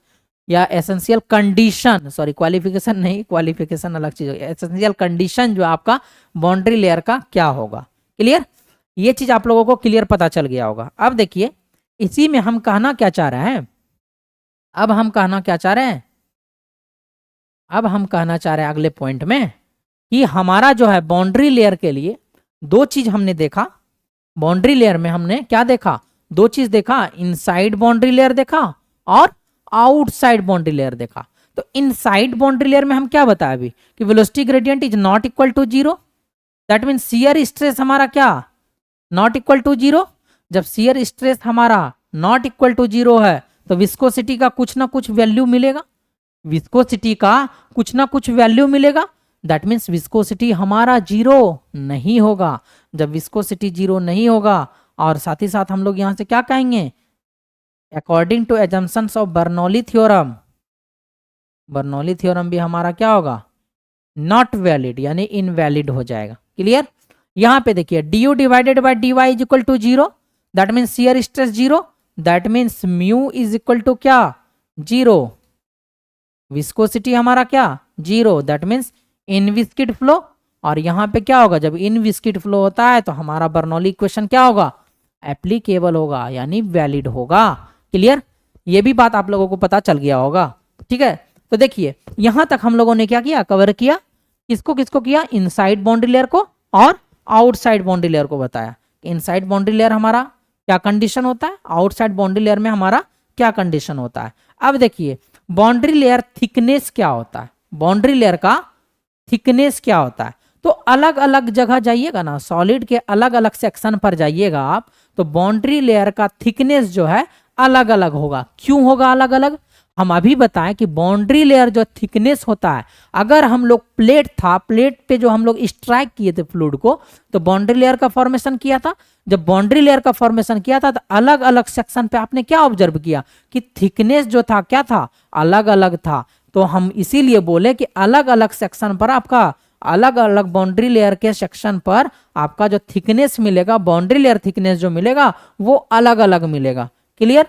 या एसेंशियल कंडीशन, सॉरी क्वालिफिकेशन नहीं, क्वालिफिकेशन अलग चीज होगी, एसेंशियल कंडीशन जो आपका बाउंड्री लेयर का क्या होगा। क्लियर। ये चीज आप लोगों को क्लियर पता चल गया होगा। अब देखिए इसी में हम कहना क्या चाह रहे हैं, अब हम कहना क्या चाह रहे हैं, अब हम कहना चाह रहे हैं अगले पॉइंट में कि हमारा जो है बाउंड्री लेयर के लिए दो चीज हमने देखा। बाउंड्री लेयर में हमने क्या देखा, दो चीज देखा, इनसाइड बाउंड्री लेयर देखा और आउटसाइड बाउंड्री लेयर देखा। तो इनसाइड बाउंड्री लेयर में हम क्या बताया अभी कि velocity gradient is not equal to zero. That mean shear stress हमारा क्या, नॉट इक्वल टू जीरो। जब शियर स्ट्रेस हमारा नॉट इक्वल टू जीरो है तो विस्कोसिटी का कुछ ना कुछ वैल्यू मिलेगा, विस्कोसिटी का कुछ ना कुछ वैल्यू मिलेगा। दैट मीन्स विस्कोसिटी हमारा जीरो नहीं होगा। जब विस्कोसिटी जीरो नहीं होगा और साथ ही साथ हम लोग यहां से क्या कहेंगे, according to assumptions of Bernoulli theorem, Bernoulli theorem भी हमारा क्या होगा, नॉट वैलिड यानी इनवैलिड हो जाएगा। क्लियर। यहां पे देखिए du divided by dy is equal to zero, that means shear stress zero, that means mu is equal to क्या, जीरो। विस्कोसिटी हमारा क्या, zero, that means inviscid flow. और यहाँ पे क्या होगा, जब इनविस्किड फ्लो होता है तो हमारा बर्नौली इक्वेशन क्या होगा, एप्लीकेबल होगा यानी वैलिड होगा। क्लियर। ये भी बात आप लोगों को पता चल गया होगा। ठीक है। तो देखिए यहां तक हम लोगों ने क्या किया, कवर किया, किसको किसको किया, इनसाइड बाउंड्री लेयर को और आउटसाइड बाउंड्री लेयर को बताया। इनसाइड बाउंड्री लेयर हमारा क्या कंडीशन होता है, आउटसाइड बाउंड्री लेयर में हमारा क्या कंडीशन होता है। अब देखिए बाउंड्री लेयर थिकनेस क्या होता है, बाउंड्री लेयर का थिकनेस क्या होता है। तो अलग अलग जगह जाइएगा ना, सॉलिड के अलग अलग सेक्शन पर जाइएगा आप, तो बाउंड्री लेयर का थिकनेस जो है अलग अलग होगा। क्यों होगा अलग अलग, हम अभी बताएं कि बाउंड्री लेयर जो थिकनेस होता है, अगर हम लोग प्लेट था, प्लेट पे जो हम लोग स्ट्राइक किए थे फ्लूइड को, तो बाउंड्री लेयर का फॉर्मेशन किया था। जब बाउंड्री लेयर का फॉर्मेशन किया था तो अलग अलग सेक्शन पे आपने क्या ऑब्जर्व किया कि थिकनेस जो था क्या था, अलग अलग था। तो हम इसीलिए बोले कि अलग अलग सेक्शन पर आपका, अलग अलग बाउंड्री लेयर के सेक्शन पर आपका जो थिकनेस मिलेगा, बाउंड्री लेयर थिकनेस जो मिलेगा वो अलग अलग मिलेगा। क्लियर।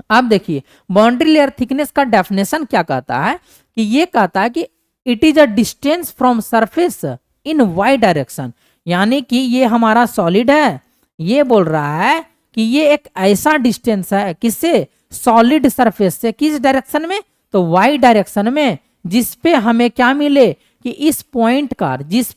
अब देखिए बाउंड्री लेयर थिकनेस का डेफिनेशन क्या कहता है कि ये कहता है कि it is a distance from surface in y direction, यानी कि ये हमारा सॉलिड है, ये बोल रहा है कि ये एक ऐसा डिस्टेंस है किससे, सॉलिड सरफेस से, किस डायरेक्शन में, तो वाई डायरेक्शन में, जिस पे हमें क्या मिले कि इस पॉइंट का जिस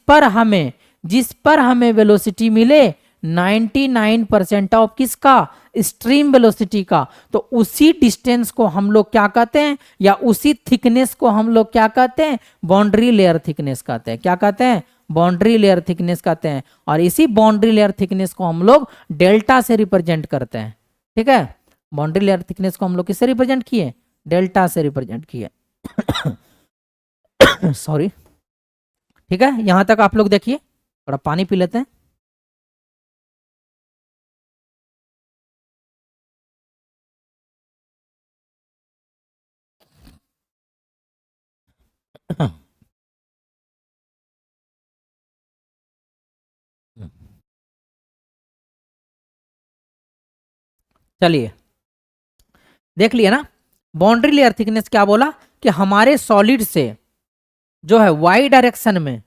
पर हमें वेलोसिटी मिले 99% ऑफ किसका, स्ट्रीम वेलोसिटी का। तो उसी डिस्टेंस को हम लोग क्या कहते हैं, या उसी थिकनेस को हम लोग क्या कहते हैं, बाउंड्री लेयर थिकनेस कहते हैं। क्या कहते हैं, बाउंड्री लेयर थिकनेस कहते हैं। और इसी बाउंड्री लेयर थिकनेस को हम लोग डेल्टा से रिप्रेजेंट करते हैं। ठीक है, बाउंड्री लेयर थिकनेस को हम लोग किससे रिप्रेजेंट किए, डेल्टा से रिप्रेजेंट किए। सॉरी। ठीक है, यहां तक आप लोग देखिए, थोड़ा पानी पी लेते हैं। चलिए देख लिया ना, बाउंड्री लेयर थिकनेस क्या बोला कि हमारे सॉलिड से जो है वाई डायरेक्शन में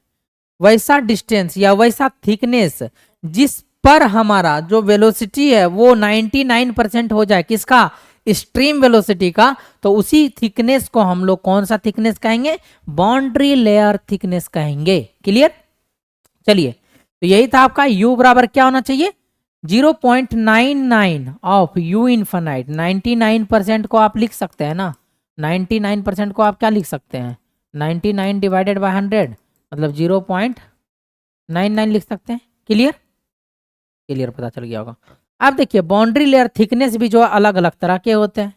वैसा डिस्टेंस या वैसा थिकनेस जिस पर हमारा जो वेलोसिटी है वो 99% हो जाए, किसका, स्ट्रीम वेलोसिटी का, तो उसी थिकनेस को हम लोग कौन सा थिकनेस कहेंगे, बाउंड्री लेयर थिकनेस कहेंगे। क्लियर। चलिए, तो यही था आपका u बराबर क्या होना चाहिए, 0.99 ऑफ u इन्फानाइट। 99% को आप लिख सकते हैं ना, 99% को आप क्या लिख सकते हैं, 99 डिवाइडेड बाय 100 मतलब 0.99 लिख सकते हैं। क्लियर, क्लियर, पता चल गया होगा। अब देखिए बाउंड्री लेयर थिकनेस भी जो अलग अलग तरह के होते हैं।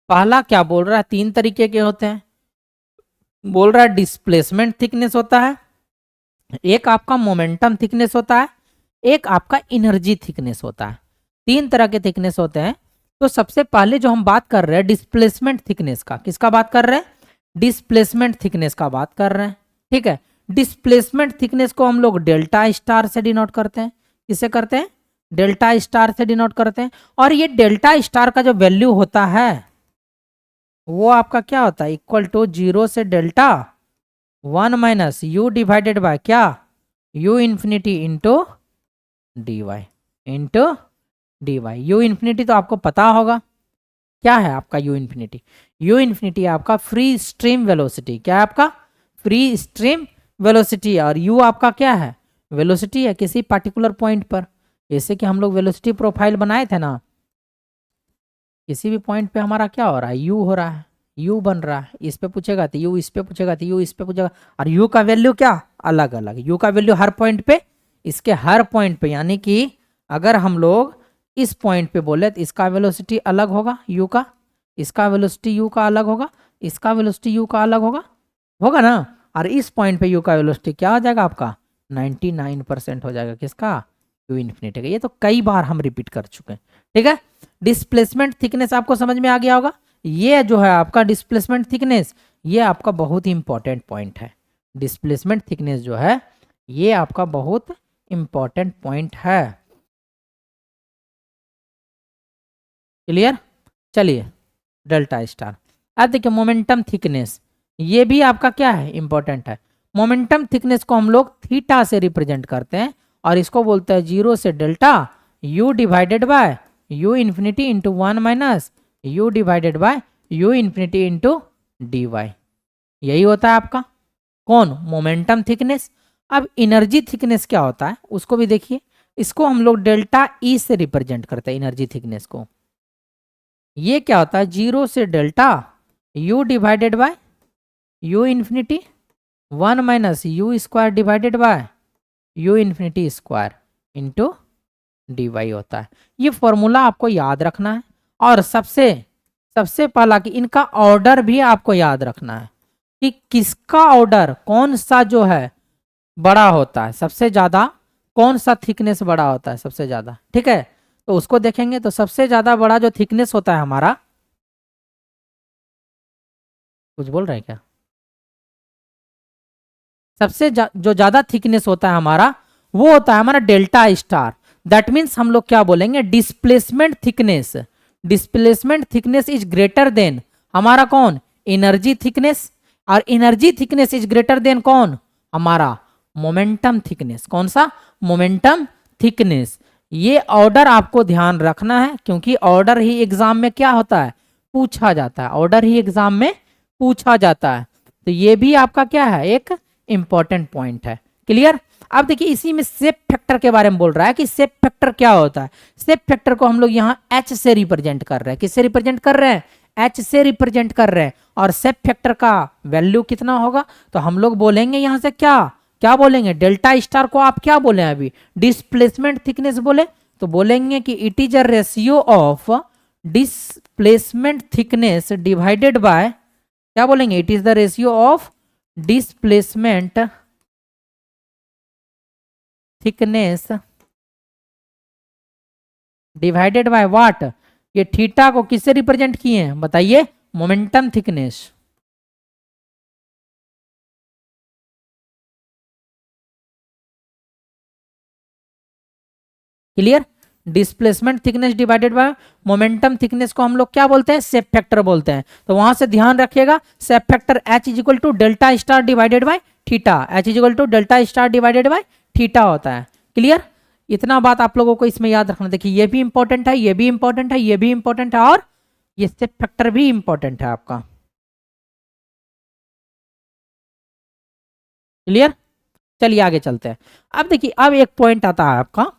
पहला क्या बोल रहा है, 3 तरीके के होते हैं। बोल रहा है डिस्प्लेसमेंट थिकनेस होता है, एक आपका मोमेंटम थिकनेस होता है, एक आपका एनर्जी थिकनेस होता है। 3 तरह के थिकनेस होते हैं। तो सबसे पहले जो हम बात कर रहे हैं डिस्प्लेसमेंट थिकनेस का, किसका बात कर रहे हैं, डिस्प्लेसमेंट थिकनेस का बात कर रहे हैं। ठीक है, डिस्प्लेसमेंट थिकनेस को हम लोग डेल्टा स्टार से डिनोट करते हैं। किससे करते हैं, डेल्टा स्टार से डिनोट करते हैं। और ये डेल्टा स्टार का जो वैल्यू होता है वो आपका क्या होता है, इक्वल टू 0 से delta 1 minus u divided by क्या, u infinity into d y, into d y. U infinity तो आपको पता होगा क्या है आपका यू इन्फिनिटी। यू इन्फिनिटी आपका फ्री स्ट्रीम वेलोसिटी। क्या है आपका, फ्री स्ट्रीम वेलोसिटी। और यू आपका क्या है, वेलोसिटी है किसी पार्टिकुलर पॉइंट पर। जैसे कि हम लोग वेलोसिटी प्रोफाइल बनाए थे ना, किसी भी पॉइंट पे हमारा क्या हो रहा है, यू हो रहा है, यू बन रहा है। इस पे पूछेगा तो यू, इस पे पूछेगा तो यू, इस पे पूछेगा। और यू का वैल्यू क्या, अलग अलग। यू का वैल्यू हर पॉइंट पे, इसके हर पॉइंट पे, यानी कि अगर हम लोग इस पॉइंट पे बोले तो इसका वेलोसिटी अलग होगा यू का, इसका वेलोसिटी यू का अलग होगा, इसका वेलोसिटी यू का अलग होगा ना। और इस पॉइंट पे यू का वेलोसिटी क्या हो जाएगा आपका, 99% हो जाएगा, किसका, यू इन्फिनिटी का। ये तो कई बार हम रिपीट कर चुके हैं। ठीक है, डिस्प्लेसमेंट थिकनेस आपको समझ में आ गया होगा। ये जो है आपका डिस्प्लेसमेंट थिकनेस, ये आपका बहुत ही इंपॉर्टेंट पॉइंट है। डिस्प्लेसमेंट थिकनेस जो है ये आपका बहुत इंपॉर्टेंट पॉइंट है। क्लियर। चलिए डेल्टा स्टार। अब देखिए मोमेंटम थिकनेस, ये भी आपका क्या है, इंपॉर्टेंट है। मोमेंटम थिकनेस को हम लोग थीटा से रिप्रेजेंट करते हैं और इसको बोलते हैं 0 से delta u divided by u infinity into 1 minus u divided by u infinity into d y. यही होता है आपका कौन, मोमेंटम थिकनेस। अब एनर्जी थिकनेस क्या होता है उसको भी देखिए। इसको हम लोग डेल्टा ई से रिप्रेजेंट करते हैं एनर्जी थिकनेस को। ये क्या होता है, 0 से delta u divided by u infinity 1 minus u square divided by u infinity square into d y होता है। ये फॉर्मूला आपको याद रखना है। और सबसे पहला कि इनका ऑर्डर भी आपको याद रखना है कि किसका ऑर्डर, कौन सा जो है बड़ा होता है, सबसे ज्यादा कौन सा थिकनेस बड़ा होता है सबसे ज्यादा। ठीक है, तो उसको देखेंगे तो सबसे ज्यादा बड़ा जो थिकनेस होता है हमारा, कुछ बोल रहे हैं क्या, सबसे जो ज्यादा थिकनेस होता है हमारा वो होता है हमारा डेल्टा स्टार। दैट मीन्स हम लोग क्या बोलेंगे, displacement thickness. Displacement thickness is greater than हमारा कौन, एनर्जी थिकनेस। और energy thickness is greater than कौन, हमारा मोमेंटम थिकनेस। कौन सा, मोमेंटम थिकनेस। ये ऑर्डर आपको ध्यान रखना है क्योंकि ऑर्डर ही एग्जाम में क्या होता है, पूछा जाता है। ऑर्डर ही एग्जाम में पूछा जाता है। तो ये भी आपका क्या है, एक इंपॉर्टेंट पॉइंट है। क्लियर। अब देखिए इसी में शेप फैक्टर के बारे में बोल रहा है कि शेप फैक्टर क्या होता है। शेप फैक्टर को हम लोग यहाँ एच से रिप्रेजेंट कर रहे हैं। किससे रिप्रेजेंट कर रहे हैं? एच से रिप्रेजेंट कर रहे हैं। और शेप फैक्टर का वैल्यू कितना होगा? तो हम लोग बोलेंगे यहाँ से क्या क्या बोलेंगे? डेल्टा स्टार को आप क्या बोले अभी? डिस्प्लेसमेंट थिकनेस बोले, तो बोलेंगे कि it is a ratio of displacement thickness divided by, क्या बोलेंगे? It is the ratio of displacement thickness divided by what? ये थीटा को किससे रिप्रेजेंट किए हैं बताइए? Momentum thickness. Clear? Displacement thickness divided by momentum thickness को हम लोग क्या बोलते हैं? शेप फैक्टर बोलते हैं। तो वहां से ध्यान रखिएगा, shape factor H is equal to delta star divided by theta. H is equal to delta star divided by theta होता है। क्लियर? इतना बात आप लोगों को इसमें याद रखना। देखिए ये भी इंपॉर्टेंट है, ये भी इंपॉर्टेंट है, ये भी इंपॉर्टेंट है, और ये शेप फैक्टर भी इंपॉर्टेंट है आपका। क्लियर? चलिए आगे चलते हैं। अब देखिए अब एक पॉइंट आता है आपका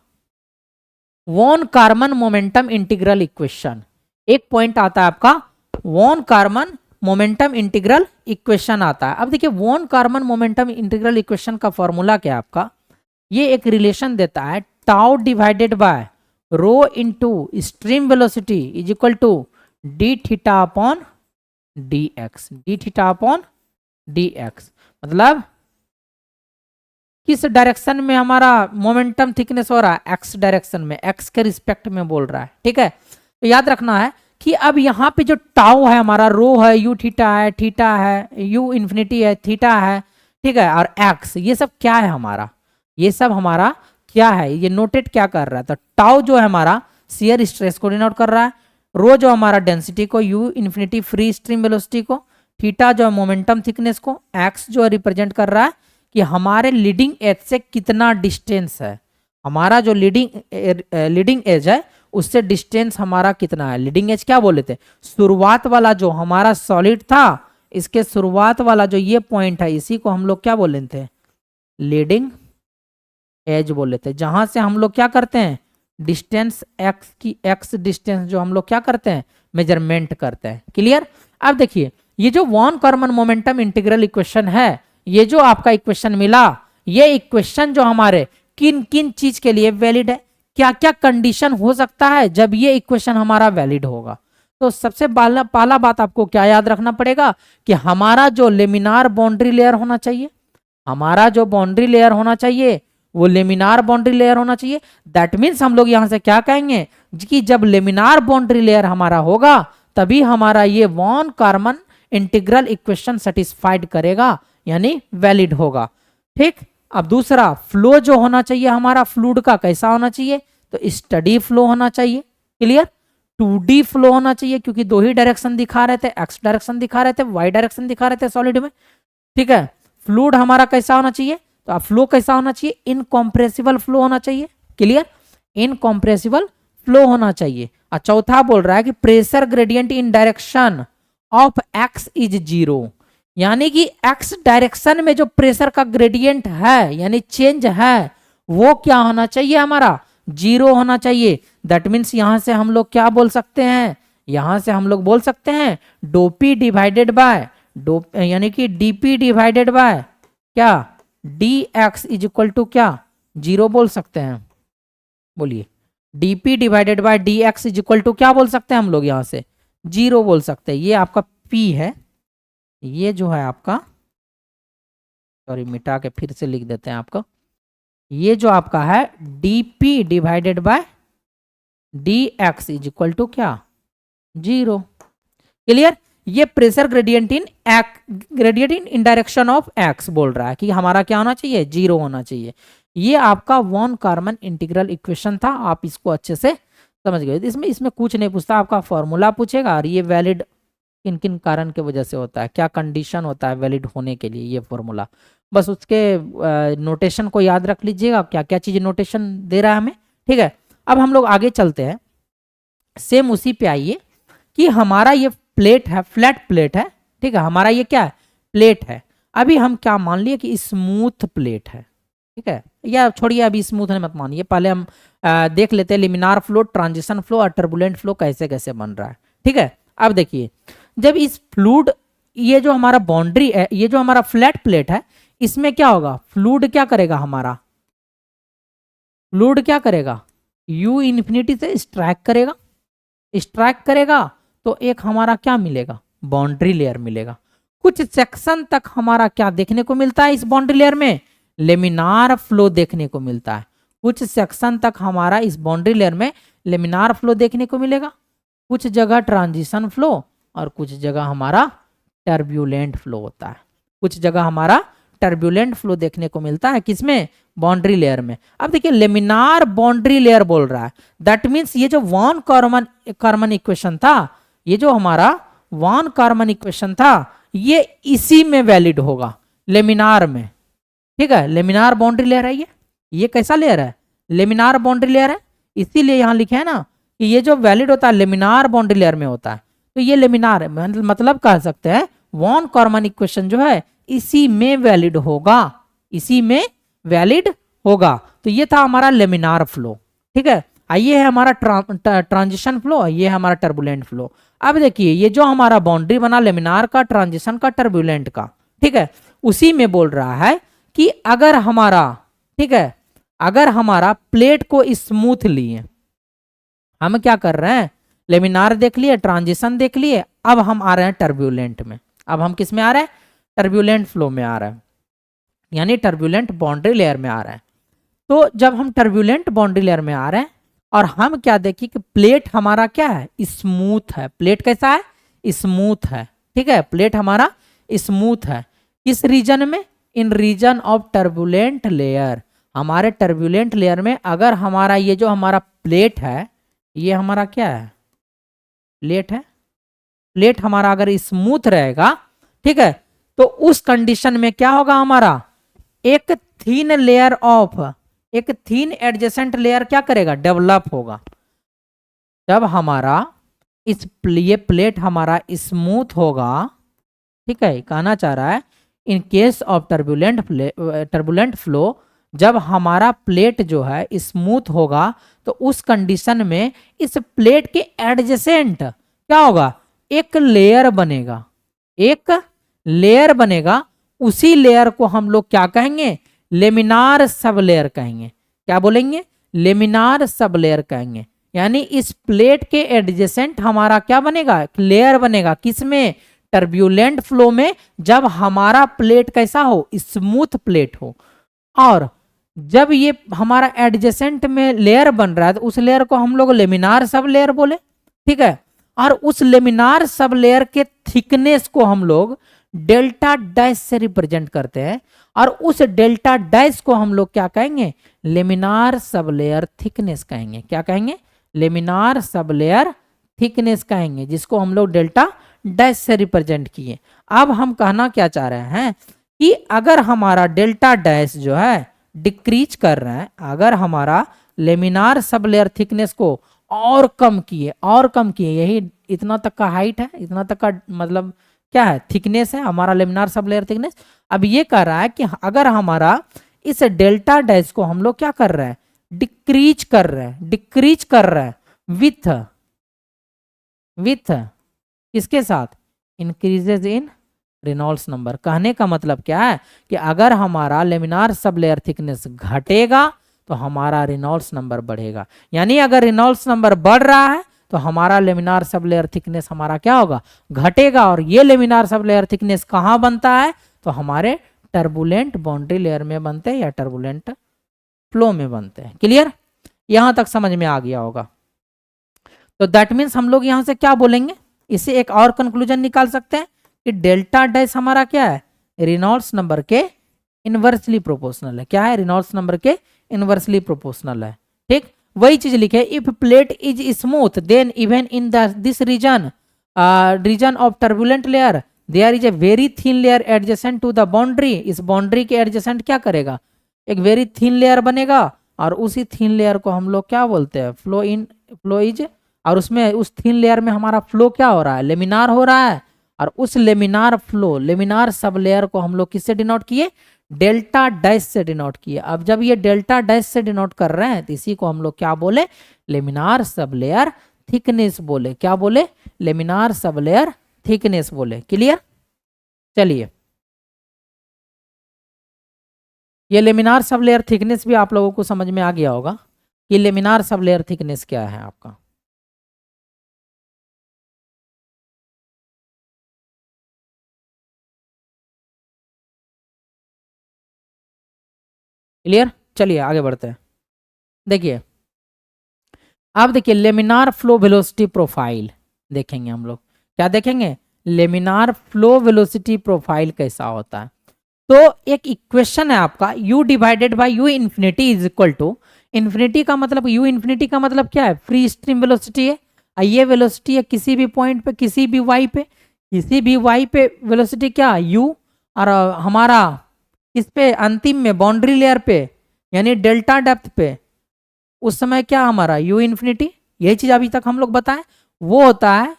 von Karman momentum integral equation. एक पॉइंट आता है आपका von Karman momentum integral equation आता है। अब देखिए von Karman momentum integral equation का फॉर्मूला क्या है आपका? ये एक रिलेशन देता है tau divided by rho into stream velocity is equal to d theta upon d x. D theta upon d x मतलब किस डायरेक्शन में हमारा मोमेंटम थिकनेस हो रहा है? एक्स डायरेक्शन में, एक्स के रिस्पेक्ट में बोल रहा है। ठीक है, तो याद रखना है कि अब यहाँ पे जो टाउ है हमारा, रो है, यू थीटा है, यू इन्फिनिटी है, थीटा है, ठीक है, और एक्स, ये सब क्या है हमारा? ये सब हमारा क्या है? ये नोटेट क्या कर रहा है? तो टाउ जो है हमारा शियर स्ट्रेस को डिनोट कर रहा है, रो जो हमारा डेंसिटी को, you infinity free stream velocity को, थीटा जो है मोमेंटम थिकनेस को, एक्स जो है रिप्रेजेंट कर रहा है कि हमारे लीडिंग एज से कितना डिस्टेंस है। हमारा जो लीडिंग एज है उससे डिस्टेंस हमारा कितना है? लीडिंग एज क्या बोले थे? शुरुआत वाला जो हमारा सॉलिड था, इसके शुरुआत वाला जो ये पॉइंट है, इसी को हम लोग क्या बोले थे? लीडिंग एज बोले थे। जहां से हम लोग क्या करते हैं? डिस्टेंस एक्स की, एक्स डिस्टेंस जो हम लोग क्या करते हैं? मेजरमेंट करते हैं। क्लियर? अब देखिए ये जो von Karman momentum integral equation है, ये जो आपका इक्वेशन मिला, ये इक्वेशन जो हमारे किन किन चीज के लिए वैलिड है? क्या क्या कंडीशन हो सकता है जब ये इक्वेशन हमारा वैलिड होगा? तो सबसे पहला बात आपको क्या याद रखना पड़ेगा कि हमारा जो लेमिनार बाउंड्री लेयर होना चाहिए, हमारा जो बाउंड्री लेयर होना चाहिए वो लेमिनार बाउंड्री लेयर होना चाहिए। दैट मीन्स हम लोग यहां से क्या कहेंगे कि जब लेमिनार बाउंड्री लेयर हमारा होगा तभी हमारा ये von Karman integral equation satisfied करेगा, यानी वैलिड होगा। ठीक, अब दूसरा फ्लो जो होना चाहिए हमारा फ्लूइड का कैसा होना चाहिए? तो स्टडी फ्लो होना चाहिए। क्लियर? 2D फ्लो होना चाहिए क्योंकि दो ही डायरेक्शन दिखा रहे थे, एक्स डायरेक्शन दिखा रहे थे, वाई डायरेक्शन दिखा रहे थे सॉलिड में। ठीक है, फ्लूइड हमारा कैसा होना चाहिए? तो अब फ्लो कैसा होना चाहिए? इनकॉम्प्रेसिबल फ्लो होना चाहिए। क्लियर? इनकॉम्प्रेसिबल फ्लो होना चाहिए। और चौथा बोल रहा है कि pressure gradient in direction of x is 0, यानी कि एक्स डायरेक्शन में जो प्रेशर का ग्रेडियंट है यानी चेंज है वो क्या होना चाहिए? हमारा 0 होना चाहिए। दैट मीन्स यहां से हम लोग क्या बोल सकते हैं? यहां से हम लोग बोल सकते हैं डोपी डिवाइडेड बाय यानी कि डीपी डिवाइडेड बाय क्या? D x is equal to क्या? 0 बोल सकते हैं। बोलिए, dp divided by d x is equal to क्या बोल सकते हैं हम लोग? यहां से 0 बोल सकते हैं। ये आपका पी है, ये जो है आपका, सॉरी मिटा के फिर से लिख देते हैं आपको, ये जो आपका है dp divided by dx is equal to क्या? 0। क्लियर? ये pressure gradient in direction of x बोल रहा है कि हमारा क्या होना चाहिए? 0 होना चाहिए। ये आपका वॉन कार्मन इंटीग्रल इक्वेशन था, आप इसको अच्छे से समझ गए। इसमें कुछ नहीं पूछता, आपका फॉर्मूला पूछेगा और ये वैलिड किन किन कारण के वजह से होता है, क्या कंडीशन होता है वैलिड होने के लिए, ये फॉर्मूला। बस उसके नोटेशन को याद रख लीजिएगा, क्या क्या चीज नोटेशन दे रहा है हमें। ठीक है, अब हम लोग आगे चलते हैं। सेम उसी पे आइए कि हमारा ये प्लेट है, फ्लैट प्लेट है। ठीक है, हमारा ये क्या है? प्लेट है। अभी हम क्या मान लिए कि स्मूथ प्लेट है। ठीक है, या छोड़िए अभी स्मूथ मत मानिए, पहले हम देख लेते हैं लेमिनार फ्लो, ट्रांजिशन फ्लो और टर्बुलेंट फ्लो कैसे कैसे बन रहा है। ठीक है, अब देखिए जब इस फ्लूड, ये जो हमारा बाउंड्री है, ये जो हमारा फ्लैट प्लेट है, इसमें क्या होगा, फ्लूड क्या करेगा, हमारा फ्लूड क्या करेगा, यू इन्फिनिटी से स्ट्राइक करेगा, स्ट्राइक करेगा तो एक हमारा क्या मिलेगा, बाउंड्री लेयर मिलेगा। कुछ सेक्शन तक हमारा क्या देखने को मिलता है इस बाउंड्री लेयर में, लेमिनार फ्लो देखने को मिलता है। कुछ सेक्शन तक हमारा इस बाउंड्री लेयर में लेमिनार फ्लो देखने को मिलेगा, कुछ जगह ट्रांजिशन फ्लो और कुछ जगह हमारा टर्ब्यूलेंट फ्लो होता है, कुछ जगह हमारा टर्ब्यूलेंट फ्लो देखने को मिलता है किसमें, बाउंड्री लेयर में। अब देखिए लेमिनार बाउंड्री लेयर बोल रहा है, दैट मीन्स ये जो वॉन कार्मन इक्वेशन था, ये जो हमारा वॉन कार्मन इक्वेशन था, ये इसी में वैलिड होगा, लेमिनार में। ठीक है, लेमिनार बाउंड्री लेयर है ये कैसा लेयर है, लेमिनार बाउंड्री लेयर है, इसीलिए यहां लिखे है ना कि ये जो वैलिड होता है लेमिनार बाउंड्री लेयर में होता है, तो ये लेमिनार है, मतलब कह सकते हैं वॉन कार्मन इक्वेशन जो है इसी में वैलिड होगा, इसी में वैलिड होगा। तो ये था हमारा लेमिनार फ्लो। ठीक है, आइए है हमारा ट्रांजिशन फ्लो, ये है हमारा टर्बुलेंट फ्लो। अब देखिए ये जो हमारा बाउंड्री बना लेमिनार का, ट्रांजिशन का, टर्बुलेंट का, ठीक है, उसी में बोल रहा है कि अगर हमारा, ठीक है, अगर हमारा प्लेट को स्मूथ लिए, हम क्या कर रहे हैं, लेमिनार देख लिए, ट्रांजिशन देख लिए, अब हम आ रहे हैं टर्बुलेंट में। अब हम किस में आ रहे हैं, टर्बुलेंट फ्लो में आ रहा है, यानी टर्बुलेंट बाउंड्री लेयर में आ रहा है। तो जब हम टर्बुलेंट बाउंड्री लेयर में आ रहे हैं और हम क्या देखिए कि प्लेट हमारा क्या है, स्मूथ है, प्लेट कैसा है, स्मूथ है। ठीक है, प्लेट हमारा स्मूथ है, किस रीजन में, इन रीजन ऑफ टर्बुलेंट लेयर। हमारे टर्बुलेंट लेयर में अगर हमारा ये जो हमारा प्लेट है, ये हमारा क्या है, प्लेट है, प्लेट हमारा अगर स्मूथ रहेगा, ठीक है, तो उस कंडीशन में क्या होगा, हमारा एक थीन लेयर ऑफ, एक थीन एडजेसेंट लेयर क्या करेगा, डेवलप होगा। जब हमारा ये प्लेट हमारा स्मूथ होगा, ठीक है, कहना चाह रहा है in case of turbulent flow, जब हमारा प्लेट जो है स्मूथ होगा तो उस कंडीशन में इस प्लेट के एडजेसेंट क्या होगा, एक लेयर बनेगा, एक लेयर बनेगा। उसी लेयर को हम लोग क्या कहेंगे, लेमिनार सब लेयर कहेंगे। क्या बोलेंगे, लेमिनार सब लेयर कहेंगे। यानी इस प्लेट के एडजेसेंट हमारा क्या बनेगा, लेयर बनेगा, किसमें, टर्बुलेंट फ्लो में। जब हमारा प्लेट कैसा हो, स्मूथ प्लेट हो, और जब ये हमारा एडजेसेंट में लेयर बन रहा है तो उस लेयर को हम लोग लेमिनार सब लेयर बोले। ठीक है, और उस लेमिनार सब लेयर के थिकनेस को हम लोग डेल्टा डैश से रिप्रेजेंट करते हैं, और उस डेल्टा डैश को हम लोग क्या कहेंगे, लेमिनार सब लेयर थिकनेस कहेंगे। क्या कहेंगे, लेमिनार सब लेयर थिकनेस कहेंगे, जिसको हम लोग डेल्टा डैश से रिप्रेजेंट किए। अब हम कहना क्या चाह रहे हैं कि अगर हमारा डेल्टा डैश जो है डिक्रीज कर रहा है, अगर हमारा लेमिनार सब लेयर थिकनेस को और कम किए, और कम किए, यही इतना तक का हाइट है, इतना तक का मतलब क्या है, थिकनेस है हमारा लेमिनार सब लेयर थिकनेस। अब ये कह रहा है कि अगर हमारा इस डेल्टा डैश को हम लोग क्या कर रहे हैं, डिक्रीज कर रहे हैं, डिक्रीज कर रहे हैं विथ किसके साथ, इंक्रीजेज इन रेनॉल्ड्स नंबर। कहने का मतलब क्या है कि अगर हमारा लेमिनार सब लेयर थिकनेस घटेगा तो हमारा रेनॉल्ड्स नंबर बढ़ेगा। यानी अगर रेनॉल्ड्स नंबर बढ़ रहा है तो हमारा लेमिनार सब लेयर थिकनेस हमारा क्या होगा, घटेगा। और ये लेमिनार सब लेयर थिकनेस कहाँ बनता है, तो हमारे टर्बुलेंट बाउंड्री लेयर में बनते हैं या टर्बुलेंट फ्लो में बनते हैं। क्लियर, यहां तक समझ में आ गया होगा। तो दैट मीन्स हम लोग यहां से क्या बोलेंगे, इसे एक और कंक्लूजन निकाल सकते हैं कि डेल्टा डैश हमारा क्या है, रेनॉल्ड्स नंबर के इनवर्सली प्रोपोर्शनल है। क्या है, रेनॉल्ड्स नंबर के इनवर्सली प्रोपोर्शनल है। ठीक, वही चीज लिखे, if plate is smooth then even in this region of turbulent layer there is a very thin layer adjacent to the boundary. इस बाउंड्री के एडजेसेंट क्या करेगा, एक वेरी थिन लेयर बनेगा, और उसी थिन लेयर को हम लोग क्या बोलते हैं, फ्लो इज, और उसमें उस थिन लेयर में हमारा फ्लो क्या हो रहा है, लेमिनार हो रहा है। और उस laminar flow, laminar sub layer को हम लोग किससे डिनोट किए, डेल्टा डैश से डिनोट किया। अब जब ये डेल्टा डैश से डिनोट कर रहे हैं तो इसी को हम लोग क्या बोले, लेमिनार सबलेयर थिकनेस बोले। क्या बोले, लेमिनार सबलेयर थिकनेस बोले। क्लियर। चलिए, ये लेमिनार सबलेयर थिकनेस भी आप लोगों को समझ में आ गया होगा कि लेमिनार सबलेयर थिकनेस क्या है आपका। क्लियर। चलिए आगे बढ़ते हैं। देखिए, अब देखिए लेमिनार फ्लो वेलोसिटी प्रोफाइल देखेंगे हम लोग। क्या देखेंगे, लेमिनार फ्लो वेलोसिटी प्रोफाइल कैसा होता है। तो एक इक्वेशन है आपका, u divided by u infinity is equal to, infinity का मतलब, u इन्फिनिटी का मतलब क्या है, फ्री स्ट्रीम वेलोसिटी है। ये वेलोसिटी है किसी भी पॉइंट पे, किसी भी y पे, किसी भी y पे वेलोसिटी क्या u, और हमारा इस पे अंतिम में बाउंड्री लेयर पे यानी डेल्टा डेप्थ पे उस समय क्या हमारा u इन्फिनिटी, यही चीज अभी तक हम लोग बताएं, वो होता है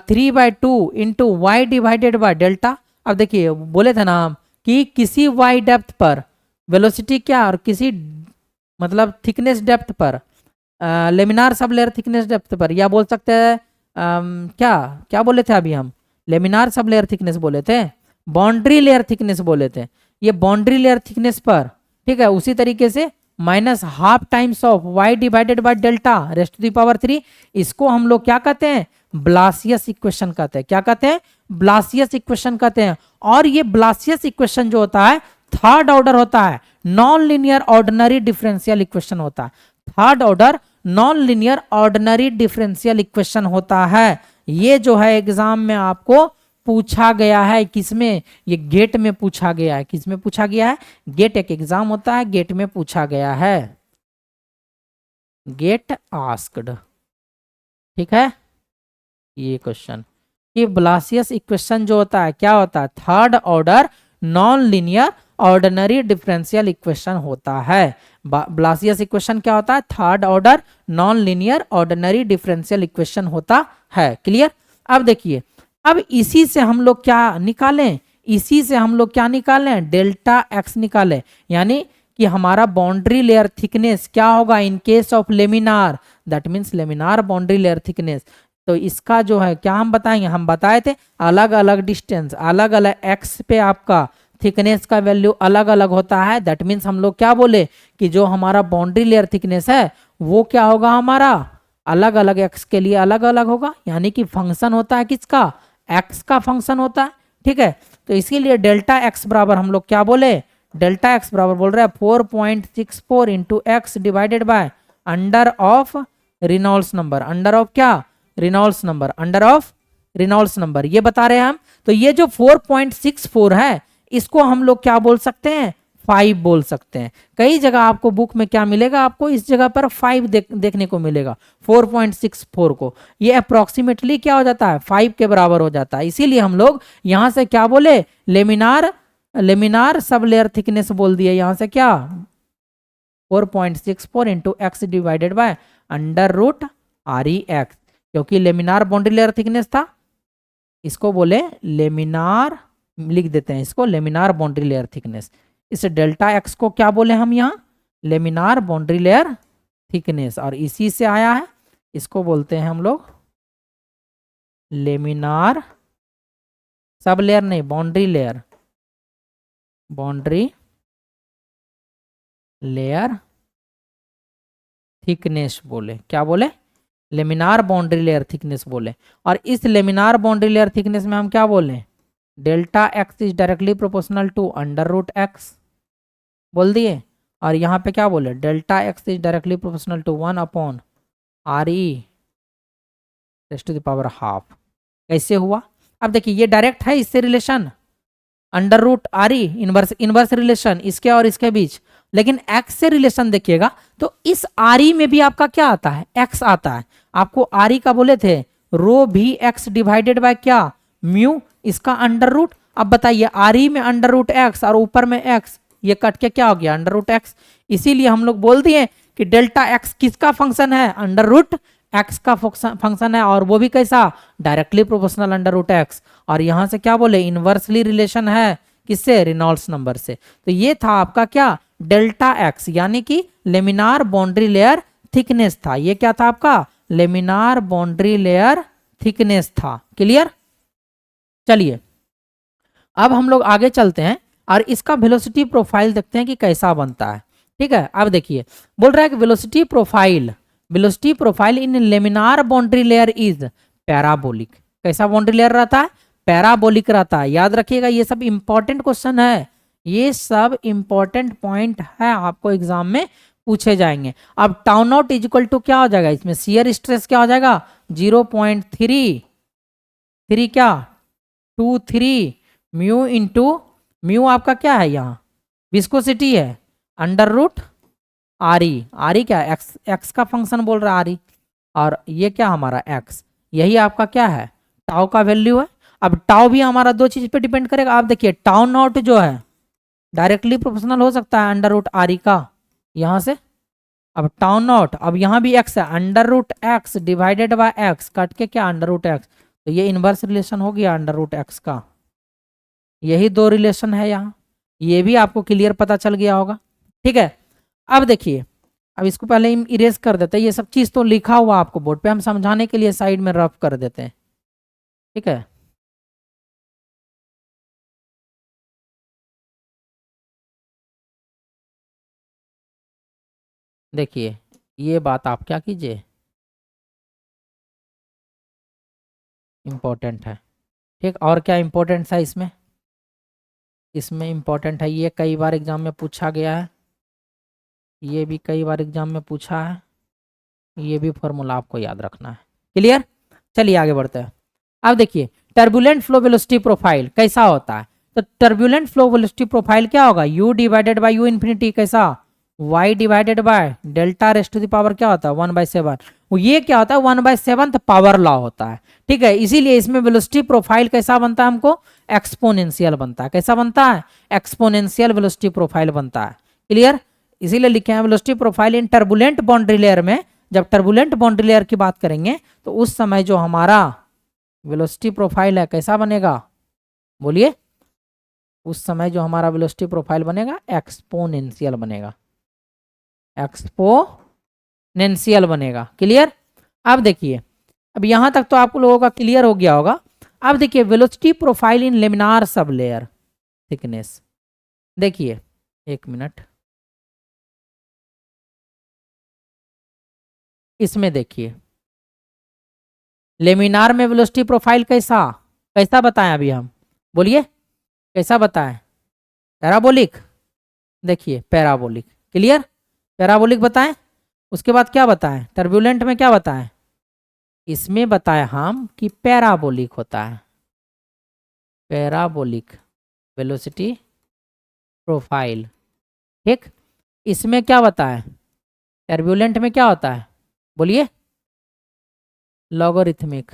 3/2 into y divided by delta. अब देखिए बोले थे ना हम कि किसी y डेप्थ पर वेलोसिटी क्या, और किसी मतलब थिकनेस डेप्थ पर, laminar sub layer thickness depth पर, या बोल सकते हैं क्या क्या बोले थे अभी हम, लेमिनार सब लेयर थिकनेस बोले थे, बाउंड्री लेयर थिकनेस बोले थे। ये बाउंड्री लेयर थिकनेस पर, ठीक है, उसी तरीके से minus half times of y divided by delta raised to the power 3, इसको हम लोग क्या कहते हैं, ब्लासियस इक्वेशन कहते हैं। क्या कहते हैं, ब्लासियस इक्वेशन कहते हैं। और ये ब्लासियस इक्वेशन जो होता है थर्ड ऑर्डर होता है, non linear ordinary differential equation होता है। Third order non linear ordinary differential equation होता है। ये जो है एग्जाम में आपको पूछा गया है, किसमें, ये गेट में पूछा गया है। किसमें पूछा गया है, गेट एक एग्जाम होता है, गेट में पूछा गया है, गेट आस्क्ड। ठीक है, ये क्वेश्चन, ये ब्लासियस इक्वेशन जो होता है क्या होता है, third order non linear ordinary differential equation होता है। ब्लासियस इक्वेशन क्या होता है, third order non linear ordinary differential equation होता है। क्लियर। अब देखिए, अब इसी से हम लोग क्या निकालें, इसी से हम लोग क्या निकालें, डेल्टा एक्स निकालें। यानी कि हमारा बाउंड्री लेयर थिकनेस क्या होगा in case of laminar, that means laminar boundary layer thickness. तो इसका जो है क्या हम बताएंगे, हम बताए थे अलग अलग डिस्टेंस, अलग अलग एक्स पे आपका थिकनेस का वैल्यू अलग अलग होता है। दैट मीन्स हम लोग क्या बोले कि जो हमारा बाउंड्री लेयर थिकनेस है वो क्या होगा, हमारा अलग अलग एक्स के लिए अलग अलग होगा। यानी कि फंक्शन होता है किसका, एक्स का फंक्शन होता है। ठीक है, तो इसीलिए डेल्टा एक्स बराबर हम लोग क्या बोले, डेल्टा एक्स बराबर बोल रहे हैं 4.64 into x divided by under of Reynolds number. Under of क्या, Reynolds number, under of Reynolds number, ये बता रहे हैं हम। तो ये जो 4.64 है इसको हम लोग क्या बोल सकते हैं, 5 बोल सकते हैं। कई जगह आपको बुक में क्या मिलेगा, आपको इस जगह पर 5 देखने को मिलेगा, 4.64 को ये अप्रोक्सीमेटली क्या हो जाता है, 5 के बराबर हो जाता है। इसीलिए हम लोग यहां से क्या बोले, laminar, laminar sub layer thickness बोल दिए। यहां से क्या 4.64 into x divided by under root R E x, क्योंकि लेमिनार बाउंड्री लेयर थिकनेस था, इसको बोले लेमिनार, लिख देते हैं इसको लेमिनार बाउंड्री लेयर थिकनेस। इस डेल्टा एक्स को क्या बोले हम यहाँ, लेमिनार बाउंड्री लेयर थिकनेस, और इसी से आया है, इसको बोलते हैं हम लोग लेमिनार सब लेयर नहीं, boundary layer, boundary layer thickness बोले। क्या बोले, लेमिनार बाउंड्री लेयर थिकनेस बोले। और इस लेमिनार बाउंड्री लेयर थिकनेस में हम क्या बोले, delta x is directly proportional to under root x बोल दिए। और यहाँ पे क्या बोले, delta x is directly proportional to 1 upon R E raise to the power half. कैसे हुआ, अब देखिए ये डायरेक्ट है इससे relation, under root R E inverse, inverse relation इसके और इसके बीच। लेकिन एक्स से रिलेशन देखिएगा तो इस आर ई में भी आपका क्या आता है, एक्स आता है। आपको आर ई का बोले थे रो भी एक्स डिवाइडेड बाय क्या, म्यू, इसका अंडर रूट। अब बताइए आर ई में अंडर रूट एक्स और ऊपर में एक्स, ये कट के क्या हो गया, अंडर रूट एक्स। इसीलिए हम लोग बोल दिए कि डेल्टा एक्स किसका फंक्शन है, अंडर रूट एक्स का फंक्शन है, और वो भी कैसा, directly proportional under root x. और यहां से क्या बोले, इनवर्सली रिलेशन है किससे? रेनॉल्ड्स नंबर से। तो ये था आपका क्या? डेल्टा एक्स, यानी कि लेमिनार बाउंड्री लेयर थिकनेस था। ये क्या था आपका? लेमिनार बाउंड्री लेयर थिकनेस था। क्लियर? चलिए अब हम लोग आगे चलते हैं और इसका वेलोसिटी प्रोफाइल देखते हैं कि कैसा बनता है। ठीक है, अब देखिए बोल रहा है कि velocity profile in laminar boundary layer is parabolic. कैसा बाउंड्री लेयर रहता है? पैराबोलिक रहता है। याद रखिएगा, ये सब इंपॉर्टेंट क्वेश्चन है, ये सब इंपॉर्टेंट पॉइंट है, आपको एग्जाम में पूछे जाएंगे। अब tau naught is equal to क्या हो जाएगा? इसमें शियर स्ट्रेस क्या हो जाएगा? 0.3 क्या 23 म्यू इंटू म्यू आपका क्या है? यहाँ विस्कोसिटी है, अंडर रूट आर ई क्या? एक्स, एक्स का फंक्शन बोल रहा है आर ई, और ये क्या हमारा एक्स, यही आपका क्या है? टाउ का वैल्यू है। अब टाउ भी हमारा दो चीज पे डिपेंड करेगा। आप देखिए टाउ नॉट जो है डायरेक्टली प्रोपोर्शनल हो सकता है अंडर रूट आर ई का, यहाँ से। अब टाउ नॉट, अब यहाँ भी एक्स है, under root x divided by x cut के क्या? Under root x. तो ये इनवर्स रिलेशन हो गया अंडर रूट एक्स का। यही दो रिलेशन है यहाँ, ये भी आपको क्लियर पता चल गया होगा। ठीक है, अब देखिए, अब इसको पहले हम इरेज कर देते हैं। ये सब चीज तो लिखा हुआ आपको बोर्ड पे, हम समझाने के लिए साइड में रफ कर देते हैं। ठीक है, देखिए ये बात आप क्या कीजिए, इंपॉर्टेंट है। ठीक, और क्या इंपॉर्टेंट है इसमें? इसमें इंपॉर्टेंट है, ये कई बार एग्जाम में पूछा गया है, ये भी कई बार एग्जाम में पूछा है, ये भी फॉर्मूला आपको याद रखना है। क्लियर? चलिए आगे बढ़ते हैं। अब देखिए टर्बुलेंट फ्लो वेलोसिटी प्रोफाइल कैसा होता है? तो टर्बुलेंट फ्लो वेलोसिटी प्रोफाइल क्या होगा? u divided by u infinity, कैसा? y divided by delta raised to the power क्या होता है? 1/7। ये क्या होता है? 1/7 पावर लॉ होता है। ठीक है, इसीलिए इसमें वेलोसिटी प्रोफाइल कैसा बनता है? हमको एक्सपोनेंशियल बनता है। कैसा बनता है? एक्सपोनेंशियल वेलोसिटी प्रोफाइल बनता है। क्लियर? इसीलिए लिखे हैं velocity profile in turbulent boundary layer में। जब टर्बुलेंट बाउंड्री लेयर की बात करेंगे तो उस समय जो हमारा वेलोसिटी प्रोफाइल है कैसा बनेगा? बोलिए, उस समय जो हमारा वेलोसिटी प्रोफाइल बनेगा एक्सपोनेंशियल बनेगा, एक्सपोनेंशियल बनेगा। क्लियर? अब देखिए, अब यहां तक तो आप लोगों का क्लियर हो गया होगा। अब देखिए velocity profile in laminar sub layer thickness. देखिए एक मिनट, इसमें देखिए लेमिनार में वेलोसिटी प्रोफाइल कैसा कैसा बताएं अभी हम? बोलिए कैसा बताएं? पैराबोलिक। देखिए पैराबोलिक। क्लियर? पैराबोलिक बताएं। उसके बाद क्या बताएं? टर्बुलेंट में क्या बताएं? इसमें बताएं हम कि पैराबोलिक होता है, पैराबोलिक वेलोसिटी प्रोफाइल। ठीक, इसमें क्या बताएं? टर्बुलेंट में क्या होता है? बोलिए, लॉगरिथमिक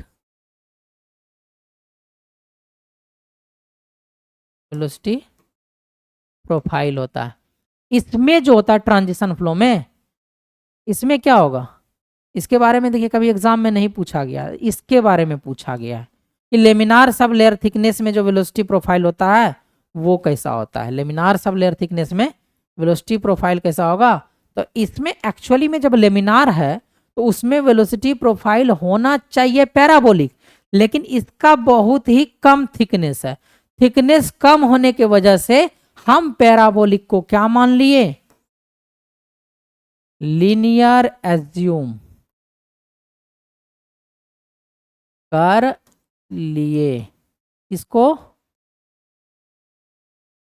वेलोसिटी प्रोफाइल होता है। इसमें जो होता है ट्रांजिशन फ्लो में, इसमें क्या होगा? इसके बारे में देखिए कभी एग्जाम में नहीं पूछा गया, इसके बारे में पूछा गया है कि लेमिनार सब लेयर थिकनेस में जो वेलोसिटी प्रोफाइल होता है वो कैसा होता है। लेमिनार सब लेयर थिकनेस में वेलोसिटी प्रोफाइल कैसा होगा? तो इसमें एक्चुअली में जब लेमिनार है तो उसमें वेलोसिटी प्रोफाइल होना चाहिए पैराबोलिक, लेकिन इसका बहुत ही कम थिकनेस है। थिकनेस कम होने की वजह से हम पैराबोलिक को क्या मान लिए? लीनियर एज्यूम कर लिए। इसको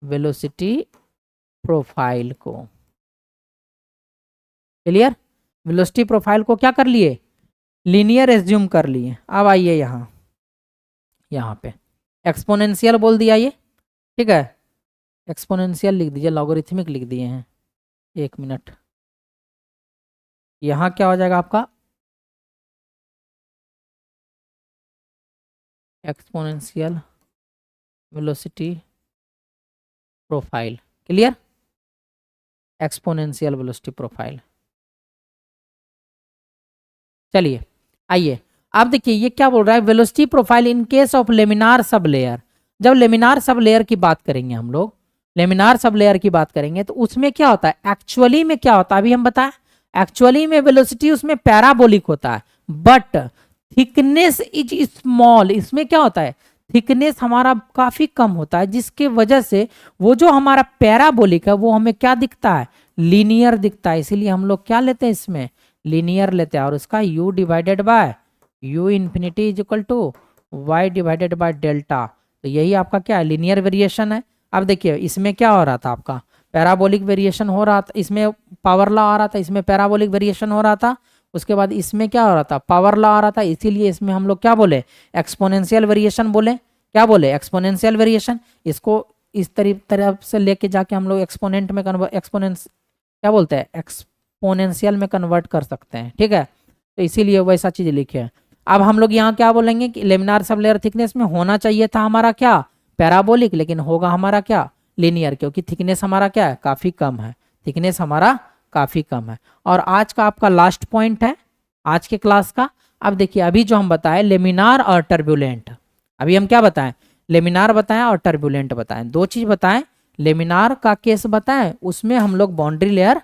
वेलोसिटी प्रोफाइल को। क्लियर? वेलोसिटी प्रोफाइल को क्या कर लिए? लीनियर एज्यूम कर लिए। अब आइए यहाँ पे एक्सपोनेंशियल बोल दिया ये। ठीक है, एक्सपोनेंशियल लिख दीजिए, लॉगरिथमिक लिख दिए हैं। एक मिनट, यहाँ क्या हो जाएगा आपका? Exponential velocity profile. Clear? Exponential velocity profile. चलिए आइए, आप देखिए ये क्या बोल रहा है? Velocity profile in case of laminar sub layer. जब लेमिनार सब लेयर की बात करेंगे हम लोग, लेमिनार सब लेयर की बात करेंगे तो उसमें क्या होता है, एक्चुअली में क्या होता है अभी हम बताएं, एक्चुअली में वेलोसिटी उसमें पैराबोलिक होता है, बट थिकनेस इज स्मॉल। इसमें क्या होता है, थिकनेस हमारा काफी कम होता है, जिसके वजह से वो जो हमारा पैराबोलिक है वो हमें क्या दिखता है, लीनियर दिखता है। इसीलिए हम लोग क्या लेते हैं इसमें, लीनियर लेते हैं। और उसका u divided by u infinity is equal to y divided by delta. तो यही आपका क्या है, लीनियर वेरिएशन है। अब देखिए इसमें क्या हो रहा था, आपका पैराबोलिक वेरिएशन हो रहा था, इसमें पावर लॉ आ रहा था, इसमें पैराबोलिक वेरिएशन हो रहा था। उसके बाद इसमें क्या हो रहा था, पावर लॉ आ रहा था, इसीलिए इसमें हम लोग क्या बोले, एक्सपोनेंशियल वेरिएशन बोले। क्या बोले, एक्सपोनेंशियल वेरिएशन। इसको इस तरफ से लेके जाके हम लोग एक्सपोनेंट में एक्सपोनेंस क्या बोलते हैं, एक्सपोनेंशियल में कन्वर्ट कर सकते हैं, ठीक है। तो इसीलिए वैसा चीज लिखे है। अब हम लोग यहाँ क्या बोलेंगे कि लेमिनार सब लेयर थिकनेस में होना चाहिए था हमारा क्या, पैराबोलिक, लेकिन होगा हमारा क्या, लीनियर, क्योंकि थिकनेस हमारा क्या है, काफी कम है, थिकनेस हमारा काफी कम है। और आज का आपका लास्ट पॉइंट है आज के क्लास का। अब देखिए अभी जो हम बताए लेमिनार और टर्बुलेंट, अभी हम क्या बताएं, लेमिनार बताएं और टर्बुलेंट बताएं, दो चीज बताएं। लेमिनार का केस बताएं, उसमें हम लोग बाउंड्री लेयर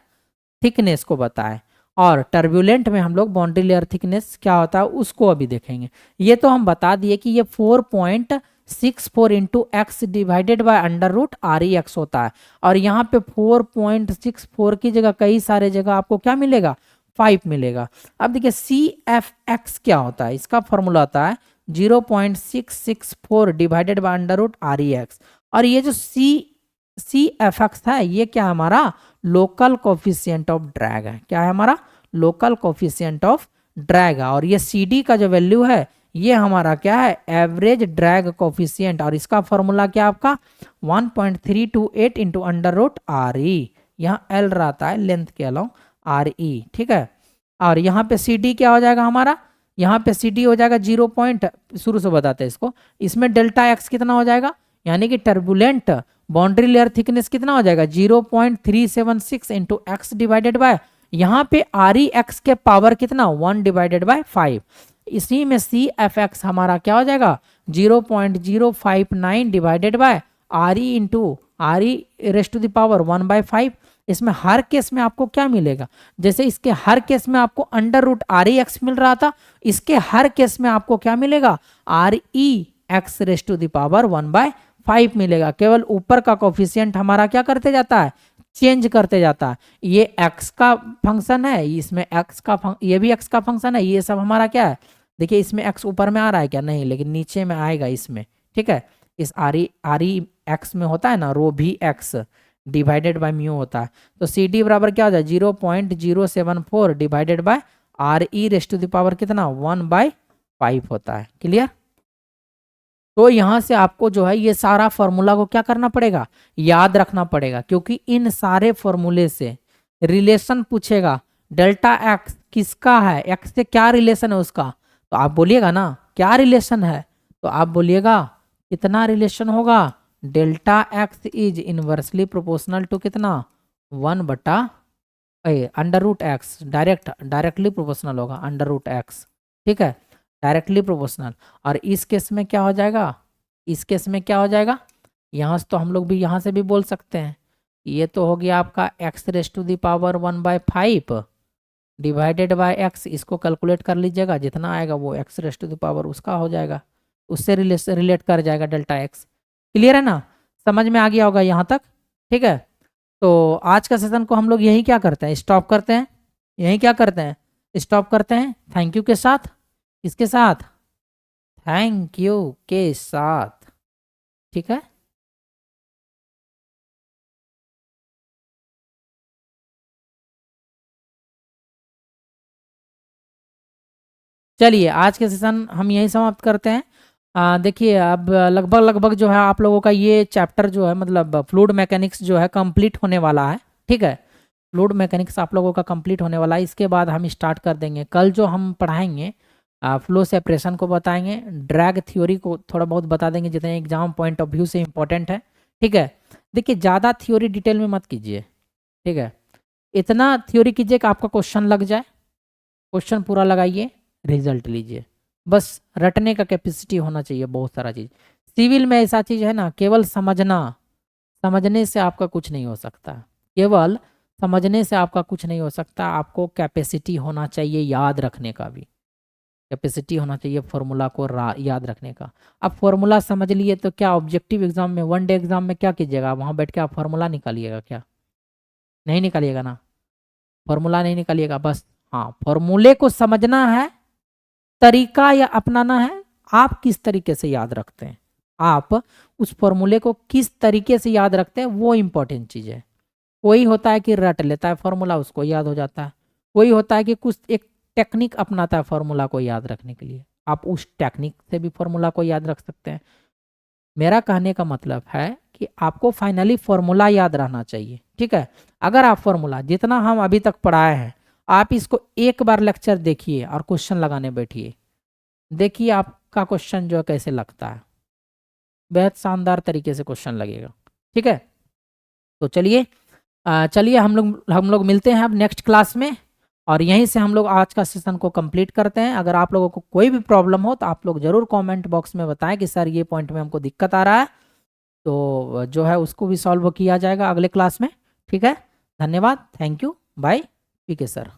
थिकनेस को बताएं, और टर्बुलेंट में हम लोग बाउंड्री लेयर थिकनेस क्या होता है उसको अभी देखेंगे। ये तो हम बता दिए कि ये 4.64 into x divided by under root R E x होता है। और यहाँ पे 4.64 की जगह कई सारे जगह आपको क्या मिलेगा, 5 मिलेगा। अब देखिए सी एफ एक्स क्या होता है, इसका फॉर्मूला होता है 0.664 divided by under root R E x. और ये जो सी एफ एक्स है ये क्या है, हमारा लोकल कोफिशिएंट ऑफ ड्रैग है। क्या है हमारा, लोकल कोफिशिएंट ऑफ ड्रैग है। और ये सी डी का जो वैल्यू है ये हमारा क्या है, एवरेज ड्रैग कोफिशिएंट। और इसका फॉर्मूला क्या आपका 1.328 into under root R E, यहाँ एल रहता है लेंथ के अलाउ आर ई, ठीक है। और यहाँ पे सी डी क्या हो जाएगा हमारा, यहाँ पे सी डी हो जाएगा 0 पॉइंट, शुरू से बताते हैं इसको, इसमें डेल्टा एक्स कितना हो जाएगा, यानी कि टर्बुलेंट बाउंड्री लेयर थिकनेस कितना हो जाएगा 0.376 इंटू एक्स डिवाइडेड बाय, यहाँ पे आर ई एक्स के पावर कितना 1 डिवाइडेड बाय 5। इसी में सी एफ एक्स हमारा क्या हो जाएगा 0.059 divided by R E into R E raised to the power 1/5। इसमें हर केस में आपको क्या मिलेगा, जैसे इसके हर केस में आपको under root R E x मिल रहा था, इसके हर केस में आपको क्या मिलेगा, R E x raised to the power 1/5 मिलेगा। केवल ऊपर का कोफिशिएंट हमारा क्या करते जाता है, चेंज करते जाता है। ये x का फंक्शन है, इसमें x का ये भी x का फंक्शन है, ये सब हमारा क्या है, देखिए इसमें x ऊपर में आ रहा है क्या, नहीं, लेकिन नीचे में आएगा इसमें, ठीक है। इस आर ई एक्स में होता है ना, रो भी एक्स डिवाइडेड बाय म्यू होता है। तो सी डी बराबर क्या हो जाए 0.074 divided by R E raised to the power कितना 1/5 होता है। क्लियर। तो यहां से आपको जो है ये सारा फॉर्मूला को क्या करना पड़ेगा, याद रखना पड़ेगा, क्योंकि इन सारे फॉर्मूले से रिलेशन पूछेगा। डेल्टा एक्स किसका है, एक्स से क्या रिलेशन है उसका, तो आप बोलिएगा ना क्या रिलेशन है, तो आप बोलिएगा कितना रिलेशन होगा, delta x is inversely proportional to कितना 1 under root x, directly proportional होगा अंडर रूट एक्स, ठीक है, डायरेक्टली प्रोपोर्शनल। और इस केस में क्या हो जाएगा, इस केस में क्या हो जाएगा, यहाँ से तो हम लोग भी यहाँ से भी बोल सकते हैं, ये तो हो गया आपका x raise to the power 1/5 divided by x. इसको कैलकुलेट कर लीजिएगा, जितना आएगा वो x raise to the power उसका हो जाएगा, उससे रिलेट कर जाएगा डेल्टा एक्स। क्लियर है ना, समझ में आ गया होगा यहाँ तक, ठीक है। तो आज का सेशन को हम लोग यही क्या करते हैं, स्टॉप करते हैं, यही क्या करते हैं, स्टॉप करते हैं थैंक यू के साथ। इसके साथ थैंक यू के साथ, ठीक है। चलिए आज के सेशन हम यही समाप्त करते हैं। देखिए अब लगभग जो है आप लोगों का ये चैप्टर जो है मतलब फ्लूइड मैकेनिक्स जो है कंप्लीट होने वाला है, ठीक है। फ्लूइड मैकेनिक्स आप लोगों का कंप्लीट होने वाला है। इसके बाद हम स्टार्ट कर देंगे कल जो हम पढ़ाएंगे फ्लो सेपरेशन को बताएंगे, ड्रैग थ्योरी को थोड़ा बहुत बता देंगे जितने एग्जाम पॉइंट ऑफ व्यू से इंपॉर्टेंट है, ठीक है। देखिए ज़्यादा थ्योरी डिटेल में मत कीजिए, ठीक है। इतना थ्योरी कीजिए कि आपका क्वेश्चन लग जाए, क्वेश्चन पूरा लगाइए, रिजल्ट लीजिए, बस रटने का कैपेसिटी होना चाहिए बहुत सारा चीज़। सिविल में ऐसा चीज है ना, केवल समझने से आपका कुछ नहीं हो सकता, केवल समझने से आपका कुछ नहीं हो सकता, आपको कैपेसिटी होना चाहिए याद रखने का भी, कैपेसिटी होना चाहिए फॉर्मूला को याद रखने का। अब फॉर्मूला समझ लिए तो क्या ऑब्जेक्टिव एग्जाम में, वन डे एग्जाम में क्या कीजिएगा, वहां बैठ के आप फॉर्मूला निकालिएगा क्या? नहीं निकालिएगा ना, फॉर्मूला नहीं निकालिएगा बस। हाँ, फॉर्मूले को समझना है, तरीका या अपनाना है, आप किस तरीके से याद रखते हैं, आप उस फॉर्मूले को किस तरीके से याद रखते हैं, वो इंपॉर्टेंट चीज़ है। कोई होता है कि रट लेता है फॉर्मूला, उसको याद हो जाता है, कोई होता है कि कुछ एक टेक्निक अपनाता है फॉर्मूला को याद रखने के लिए, आप उस टेक्निक से भी फॉर्मूला को याद रख सकते हैं। मेरा कहने का मतलब है कि आपको फाइनली फॉर्मूला याद रहना चाहिए, ठीक है। अगर आप फॉर्मूला जितना हम अभी तक पढ़ाए हैं, आप इसको एक बार लेक्चर देखिए और क्वेश्चन लगाने बैठिए, देखिए आपका क्वेश्चन जो है कैसे लगता है, बेहद शानदार तरीके से क्वेश्चन लगेगा, ठीक है। तो चलिए चलिए हम लोग मिलते हैं अब नेक्स्ट क्लास में, और यहीं से हम लोग आज का सेशन को कंप्लीट करते हैं। अगर आप लोगों को कोई भी प्रॉब्लम हो तो आप लोग ज़रूर कमेंट बॉक्स में बताएं कि सर ये पॉइंट में हमको दिक्कत आ रहा है, तो जो है उसको भी सॉल्व किया जाएगा अगले क्लास में, ठीक है। धन्यवाद, थैंक यू, बाय, ठीक है सर।